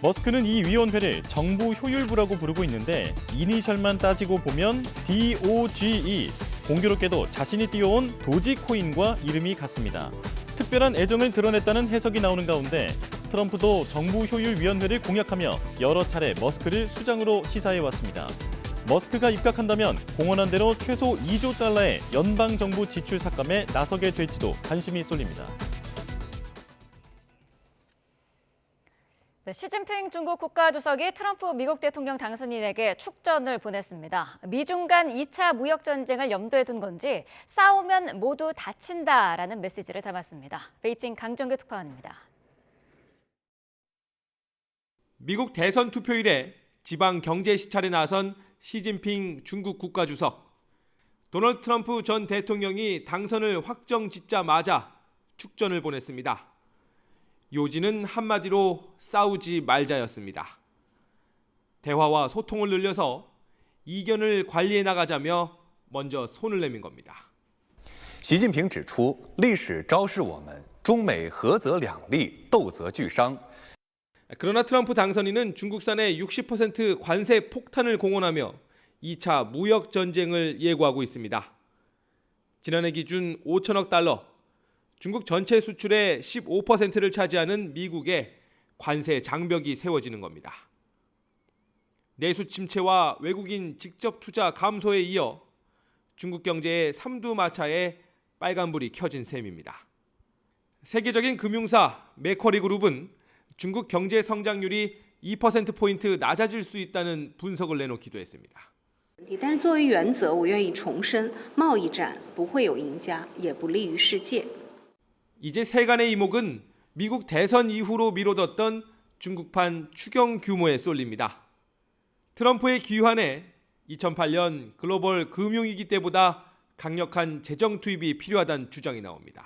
머스크는 이 위원회를 정부효율부라고 부르고 있는데 이니셜만 따지고 보면 DOGE, 공교롭게도 자신이 띄워온 도지코인과 이름이 같습니다. 특별한 애정을 드러냈다는 해석이 나오는 가운데 트럼프도 정부효율위원회를 공약하며 여러 차례 머스크를 수장으로 시사해왔습니다. 머스크가 입각한다면 공언한 대로 최소 2조 달러의 연방정부 지출 삭감에 나서게 될지도 관심이 쏠립니다. 네, 시진핑 중국 국가주석이 트럼프 미국 대통령 당선인에게 축전을 보냈습니다. 미중 간 2차 무역 전쟁을 염두에 둔 건지 싸우면 모두 다친다라는 메시지를 담았습니다. 베이징 강정규 특파원입니다. 미국 대선 투표일에 지방 경제 시찰에 나선 시진핑 중국 국가주석. 도널드 트럼프 전 대통령이 당선을 확정 짓자마자 축전을 보냈습니다. 요지는 한마디로 싸우지 말자였습니다. 대화와 소통을 늘려서 이견을 관리해 나가자며 먼저 손을 내민 겁니다. 习近平指出，历史昭示我们中美合则两利，斗则俱伤。 그러나 트럼프 당선인은 중국산의 60% 관세 폭탄을 공언하며 2차 무역 전쟁을 예고하고 있습니다. 지난해 기준 5천억 달러, 중국 전체 수출의 15%를 차지하는 미국에 관세 장벽이 세워지는 겁니다. 내수 침체와 외국인 직접 투자 감소에 이어 중국 경제의 삼두마차에 빨간불이 켜진 셈입니다. 세계적인 금융사 매쿼리 그룹은 중국 경제 성장률이 2%포인트 낮아질 수 있다는 분석을 내놓기도 했습니다. 但是作为原则，我愿意重申，贸易战不会有赢家，也不利于世界。 이제 세간의 이목은 미국 대선 이후로 미뤄뒀던 중국판 추경 규모에 쏠립니다. 트럼프의 귀환에 2008년 글로벌 금융위기 때보다 강력한 재정 투입이 필요하다는 주장이 나옵니다.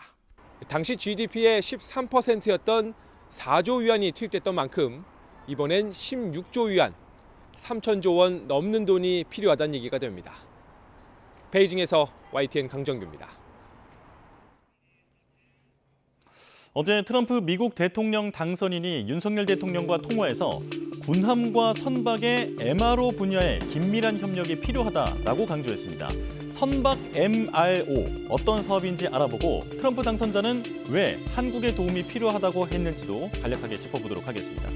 당시 GDP의 13%였던 4조 위안이 투입됐던 만큼 이번엔 16조 위안, 3천조 원 넘는 돈이 필요하다는 얘기가 됩니다. 베이징에서 YTN 강정규입니다. 어제 트럼프 미국 대통령 당선인이 윤석열 대통령과 통화에서 군함과 선박의 MRO 분야에 긴밀한 협력이 필요하다라고 강조했습니다. 선박 MRO 어떤 사업인지 알아보고 트럼프 당선자는 왜 한국의 도움이 필요하다고 했는지도 간략하게 짚어보도록 하겠습니다.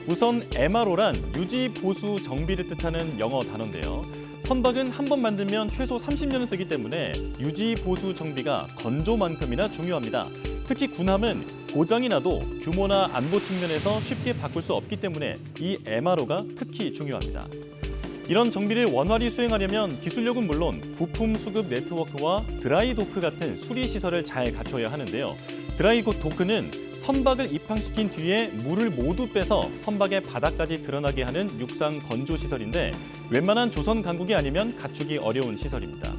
우선 MRO란 유지, 보수, 정비를 뜻하는 영어 단어인데요. 선박은 한 번 만들면 최소 30년을 쓰기 때문에 유지, 보수, 정비가 건조만큼이나 중요합니다. 특히 군함은 고장이 나도 규모나 안보 측면에서 쉽게 바꿀 수 없기 때문에 이 MRO가 특히 중요합니다. 이런 정비를 원활히 수행하려면 기술력은 물론 부품 수급 네트워크와 드라이 도크 같은 수리 시설을 잘 갖춰야 하는데요. 드라이 도크는 선박을 입항시킨 뒤에 물을 모두 빼서 선박의 바닥까지 드러나게 하는 육상 건조 시설인데 웬만한 조선 강국이 아니면 갖추기 어려운 시설입니다.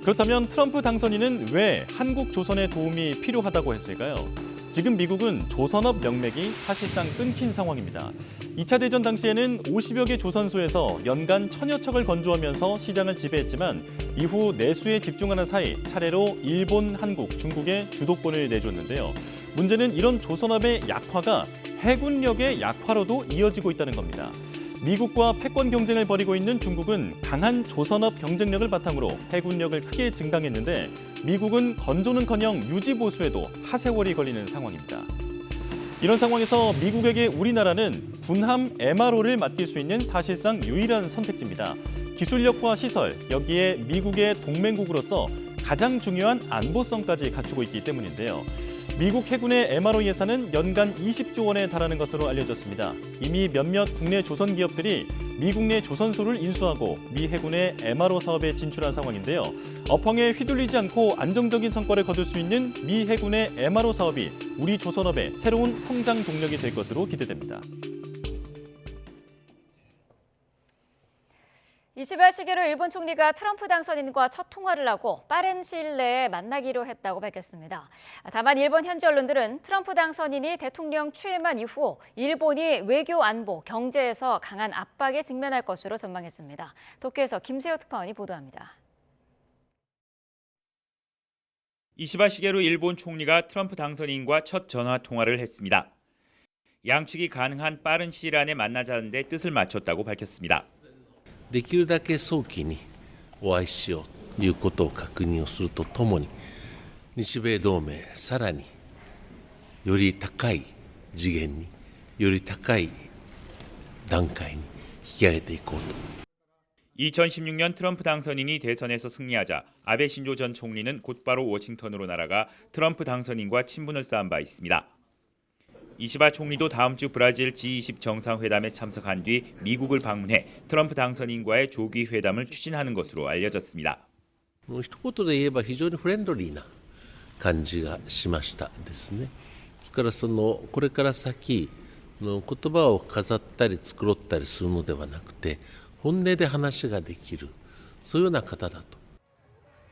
그렇다면 트럼프 당선인은 왜 한국 조선의 도움이 필요하다고 했을까요? 지금 미국은 조선업 명맥이 사실상 끊긴 상황입니다. 2차 대전 당시에는 50여 개 조선소에서 연간 1000여 척을 건조하면서 시장을 지배했지만 이후 내수에 집중하는 사이 차례로 일본, 한국, 중국에 주도권을 내줬는데요. 문제는 이런 조선업의 약화가 해군력의 약화로도 이어지고 있다는 겁니다. 미국과 패권 경쟁을 벌이고 있는 중국은 강한 조선업 경쟁력을 바탕으로 해군력을 크게 증강했는데 미국은 건조는커녕 유지 보수에도 하세월이 걸리는 상황입니다. 이런 상황에서 미국에게 우리나라는 군함 MRO를 맡길 수 있는 사실상 유일한 선택지입니다. 기술력과 시설, 여기에 미국의 동맹국으로서 가장 중요한 안보성까지 갖추고 있기 때문인데요. 미국 해군의 MRO 예산은 연간 20조 원에 달하는 것으로 알려졌습니다. 이미 몇몇 국내 조선 기업들이 미국 내 조선소를 인수하고 미 해군의 MRO 사업에 진출한 상황인데요. 업황에 휘둘리지 않고 안정적인 성과를 거둘 수 있는 미 해군의 MRO 사업이 우리 조선업의 새로운 성장 동력이 될 것으로 기대됩니다. 20일 시기로 일본 총리가 트럼프 당선인과 첫 통화를 하고 빠른 시일 내에 만나기로 했다고 밝혔습니다. 다만 일본 현지 언론들은 트럼프 당선인이 대통령 취임한 이후 일본이 외교, 안보, 경제에서 강한 압박에 직면할 것으로 전망했습니다. 도쿄에서 김세호 특파원이 보도합니다. 이시바 시게루 일본 총리가 트럼프 당선인과 첫 전화 통화를 했습니다. 양측이 가능한 빠른 시일 안에 만나자는 데 뜻을 맞췄다고 밝혔습니다. できるだけ早期にお会いしようということを確認をするとともに日米同盟さらにより高い次元により高い段階に引き上げていこうと 2016년 트럼프 당선인이 대선에서 승리하자 아베 신조 전 총리는 곧바로 워싱턴으로 날아가 트럼프 당선인과 친분을 쌓은 바 있습니다. 이시바 총리도 다음 주 브라질 G20 정상회담에 참석한 뒤 미국을 방문해 트럼프 당선인과의 조기 회담을 추진하는 것으로 알려졌습니다. 一言で言えば非常にフレンドリーな感じがしましたですね。ですからこれから先の言葉を飾ったり繕ったりするのではなくて本音で話ができるそういうような方だと。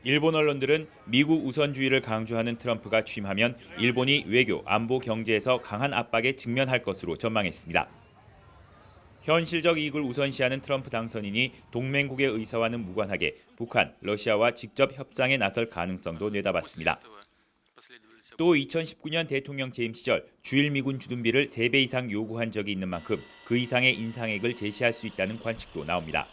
일본 언론들은 미국 우선주의를 강조하는 트럼프가 취임하면 일본이 외교, 안보, 경제에서 강한 압박에 직면할 것으로 전망했습니다. 현실적 이익을 우선시하는 트럼프 당선인이 동맹국의 의사와는 무관하게 북한, 러시아와 직접 협상에 나설 가능성도 내다봤습니다. 또 2019년 대통령 재임 시절 주일 미군 주둔비를 3배 이상 요구한 적이 있는 만큼 그 이상의 인상액을 제시할 수 있다는 관측도 나옵니다.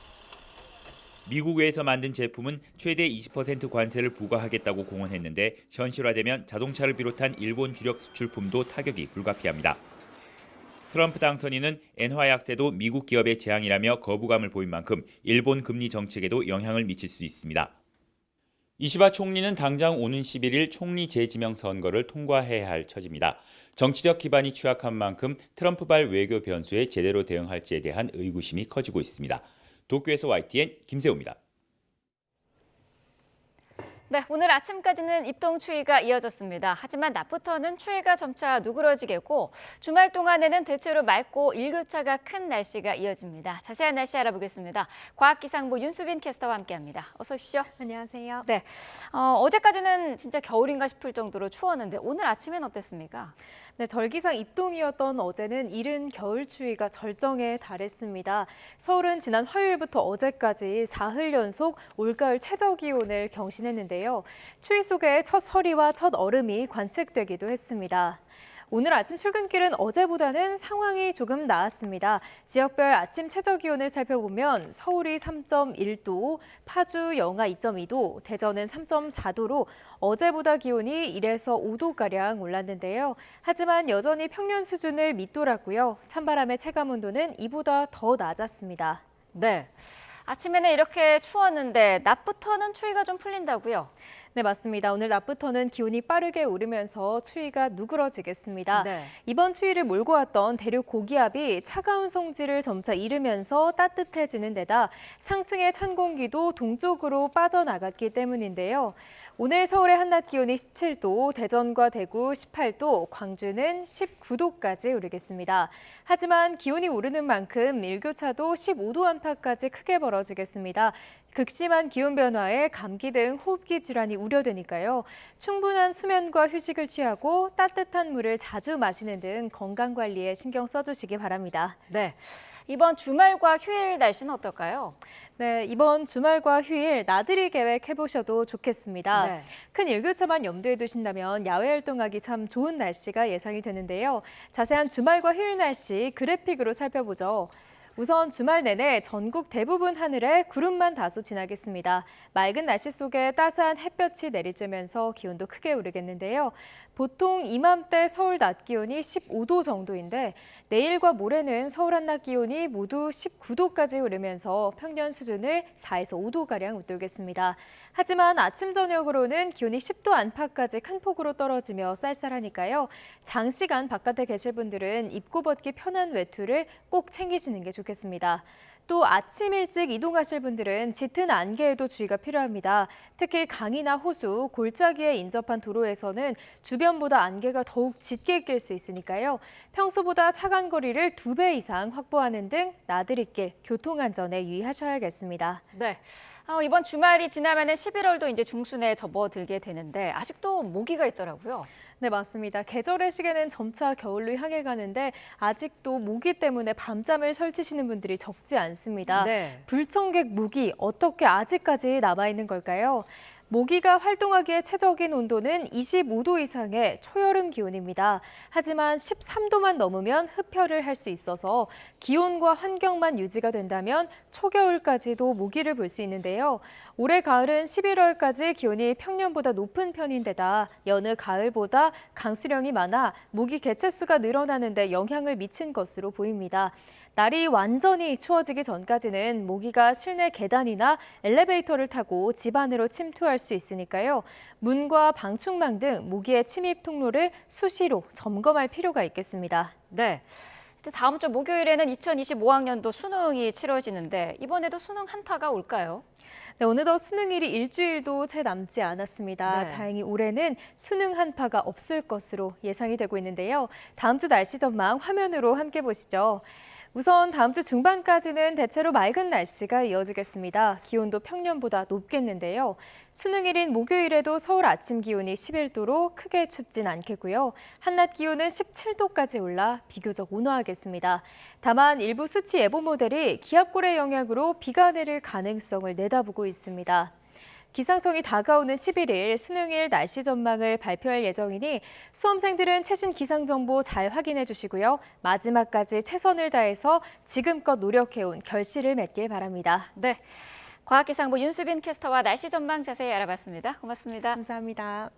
미국에서 만든 제품은 최대 20% 관세를 부과하겠다고 공언했는데 현실화되면 자동차를 비롯한 일본 주력 수출품도 타격이 불가피합니다. 트럼프 당선인은 엔화 약세도 미국 기업의 재앙이라며 거부감을 보인 만큼 일본 금리 정책에도 영향을 미칠 수 있습니다. 이시바 총리는 당장 오는 11일 총리 재지명 선거를 통과해야 할 처지입니다. 정치적 기반이 취약한 만큼 트럼프발 외교 변수에 제대로 대응할지에 대한 의구심이 커지고 있습니다. 도쿄에서 YTN 김세호입니다. 네, 오늘 아침까지는 입동 추위가 이어졌습니다. 하지만 낮부터는 추위가 점차 누그러지겠고 주말 동안에는 대체로 맑고 일교차가 큰 날씨가 이어집니다. 자세한 날씨 알아보겠습니다. 과학기상부 윤수빈 캐스터와 함께합니다. 어서 오십시오. 안녕하세요. 네, 어제까지는 진짜 겨울인가 싶을 정도로 추웠는데 오늘 아침엔 어땠습니까? 네, 절기상 입동이었던 어제는 이른 겨울 추위가 절정에 달했습니다. 서울은 지난 화요일부터 어제까지 사흘 연속 올가을 최저 기온을 경신했는데요. 추위 속에 첫 서리와 첫 얼음이 관측되기도 했습니다. 오늘 아침 출근길은 어제보다는 상황이 조금 나았습니다. 지역별 아침 최저 기온을 살펴보면 서울이 3.1도, 파주 영하 2.2도, 대전은 3.4도로 어제보다 기온이 1에서 5도가량 올랐는데요. 하지만 여전히 평년 수준을 밑돌았고요. 찬바람의 체감 온도는 이보다 더 낮았습니다. 네, 아침에는 이렇게 추웠는데 낮부터는 추위가 좀 풀린다고요? 네, 맞습니다. 오늘 낮부터는 기온이 빠르게 오르면서 추위가 누그러지겠습니다. 네. 이번 추위를 몰고 왔던 대륙 고기압이 차가운 성질을 점차 잃으면서 따뜻해지는 데다 상층의 찬 공기도 동쪽으로 빠져나갔기 때문인데요. 오늘 서울의 한낮 기온이 17도, 대전과 대구 18도, 광주는 19도까지 오르겠습니다. 하지만 기온이 오르는 만큼 일교차도 15도 안팎까지 크게 벌어지겠습니다. 극심한 기온 변화에 감기 등 호흡기 질환이 우려되니까요. 충분한 수면과 휴식을 취하고 따뜻한 물을 자주 마시는 등 건강관리에 신경 써주시기 바랍니다. 네, 이번 주말과 휴일 날씨는 어떨까요? 네, 이번 주말과 휴일 나들이 계획해보셔도 좋겠습니다. 네. 큰 일교차만 염두에 두신다면 야외 활동하기 참 좋은 날씨가 예상이 되는데요. 자세한 주말과 휴일 날씨 그래픽으로 살펴보죠. 우선 주말 내내 전국 대부분 하늘에 구름만 다소 지나겠습니다. 맑은 날씨 속에 따스한 햇볕이 내리쬐면서 기온도 크게 오르겠는데요. 보통 이맘때 서울 낮 기온이 15도 정도인데 내일과 모레는 서울 한낮 기온이 모두 19도까지 오르면서 평년 수준을 4에서 5도가량 웃돌겠습니다. 하지만 아침 저녁으로는 기온이 10도 안팎까지 큰 폭으로 떨어지며 쌀쌀하니까요. 장시간 바깥에 계실 분들은 입고 벗기 편한 외투를 꼭 챙기시는 게 좋겠습니다. 또 아침 일찍 이동하실 분들은 짙은 안개에도 주의가 필요합니다. 특히 강이나 호수, 골짜기에 인접한 도로에서는 주변보다 안개가 더욱 짙게 낄 수 있으니까요. 평소보다 차간 거리를 2배 이상 확보하는 등 나들이길 교통안전에 유의하셔야겠습니다. 네. 이번 주말이 지나면 11월도 이제 중순에 접어들게 되는데 아직도 모기가 있더라고요. 네, 맞습니다. 계절의 시계는 점차 겨울로 향해 가는데 아직도 모기 때문에 밤잠을 설치시는 분들이 적지 않습니다. 네. 불청객 모기 어떻게 아직까지 남아있는 걸까요? 모기가 활동하기에 최적인 온도는 25도 이상의 초여름 기온입니다. 하지만 13도만 넘으면 흡혈을 할 수 있어서 기온과 환경만 유지가 된다면 초겨울까지도 모기를 볼 수 있는데요. 올해 가을은 11월까지 기온이 평년보다 높은 편인데다 여느 가을보다 강수량이 많아 모기 개체수가 늘어나는 데 영향을 미친 것으로 보입니다. 날이 완전히 추워지기 전까지는 모기가 실내 계단이나 엘리베이터를 타고 집 안으로 침투할 수 있으니까요. 문과 방충망 등 모기의 침입 통로를 수시로 점검할 필요가 있겠습니다. 네. 다음 주 목요일에는 2025학년도 수능이 치러지는데 이번에도 수능 한파가 올까요? 네, 어느덧 수능일이 일주일도 채 남지 않았습니다. 네. 다행히 올해는 수능 한파가 없을 것으로 예상이 되고 있는데요. 다음 주 날씨 전망 화면으로 함께 보시죠. 우선 다음 주 중반까지는 대체로 맑은 날씨가 이어지겠습니다. 기온도 평년보다 높겠는데요. 수능일인 목요일에도 서울 아침 기온이 11도로 크게 춥진 않겠고요. 한낮 기온은 17도까지 올라 비교적 온화하겠습니다. 다만 일부 수치 예보 모델이 기압골의 영향으로 비가 내릴 가능성을 내다보고 있습니다. 기상청이 다가오는 11일 수능일 날씨 전망을 발표할 예정이니 수험생들은 최신 기상 정보 잘 확인해 주시고요. 마지막까지 최선을 다해서 지금껏 노력해온 결실을 맺길 바랍니다. 네, 과학기상부 윤수빈 캐스터와 날씨 전망 자세히 알아봤습니다. 고맙습니다. 감사합니다.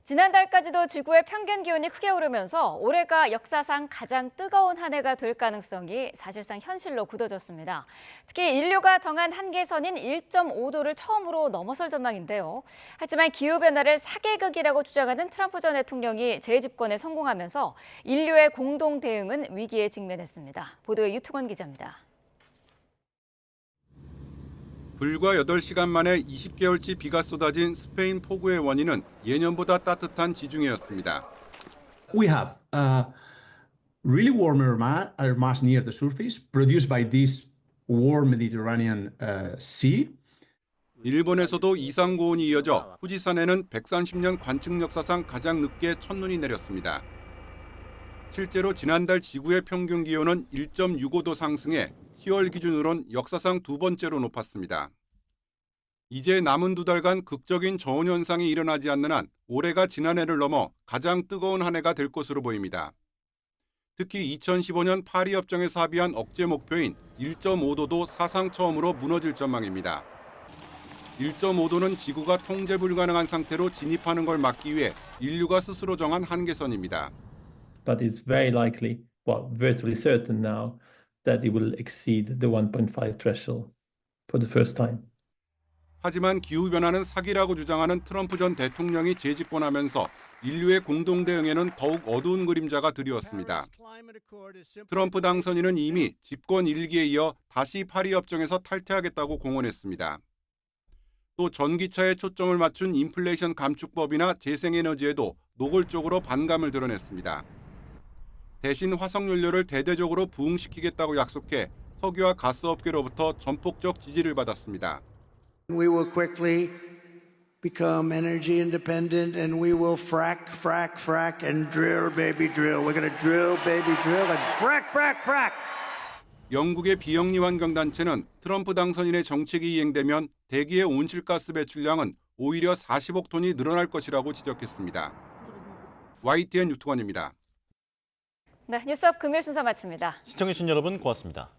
지난달까지도 지구의 평균 기온이 크게 오르면서 올해가 역사상 가장 뜨거운 한 해가 될 가능성이 사실상 현실로 굳어졌습니다. 특히 인류가 정한 한계선인 1.5도를 처음으로 넘어설 전망인데요. 하지만 기후변화를 사계극이라고 주장하는 트럼프 전 대통령이 재집권에 성공하면서 인류의 공동 대응은 위기에 직면했습니다. 보도에 유통원 기자입니다. 불과 8시간 만에 20개월치 비가 쏟아진 스페인 폭우의 원인은 예년보다 따뜻한 지중해였습니다. We have really warm air mass near the surface produced by this warm Mediterranean Sea. 일본에서도 이상 고온이 이어져 후지산에는 130년 관측 역사상 가장 늦게 첫눈이 내렸습니다. 실제로 지난달 지구의 평균 기온은 1.65도 상승해 10월 기준으론 역사상 두 번째로 높았습니다. 이제 남은 2달간 극적인 저온 현상이 일어나지 않는 한 올해가 지난해를 넘어 가장 뜨거운 한 해가 될 것으로 보입니다. 특히 2015년 파리 협정에서 합의한 억제 목표인 1.5도도 사상 처음으로 무너질 전망입니다. 1.5도는 지구가 통제 불가능한 상태로 진입하는 걸 막기 위해 인류가 스스로 정한 한계선입니다. But it's very likely, well, virtually certain now, that it will exceed the 1.5 threshold for the first time. 하지만 기후변화는 사기라고 주장하는 트럼프 전 대통령이 재집권하면서 인류의 공동 대응에는 더욱 어두운 그림자가 드리웠습니다. 트럼프 당선인은 이미 집권 1기에 이어 다시 파리 협정에서 탈퇴하겠다고 공언했습니다. 또 전기차에 초점을 맞춘 인플레이션 감축법이나 재생에너지에도 노골적으로 반감을 드러냈습니다. 대신 화석연료를 대대적으로 부흥시키겠다고 약속해 석유와 가스업계로부터 전폭적 지지를 받았습니다. We will quickly become energy independent and we will frack, frack, frack and drill, baby, drill. We're going to drill, baby, drill and frack, frack, frack. 영국의 비영리 환경단체는 트럼프 당선인의 정책이 이행되면 대기의 온실가스 배출량은 오히려 40억 톤이 늘어날 것이라고 지적했습니다. YTN 유통원입니다. 네, 뉴스업 금요일 순서 마칩니다. 시청해주신 여러분 고맙습니다.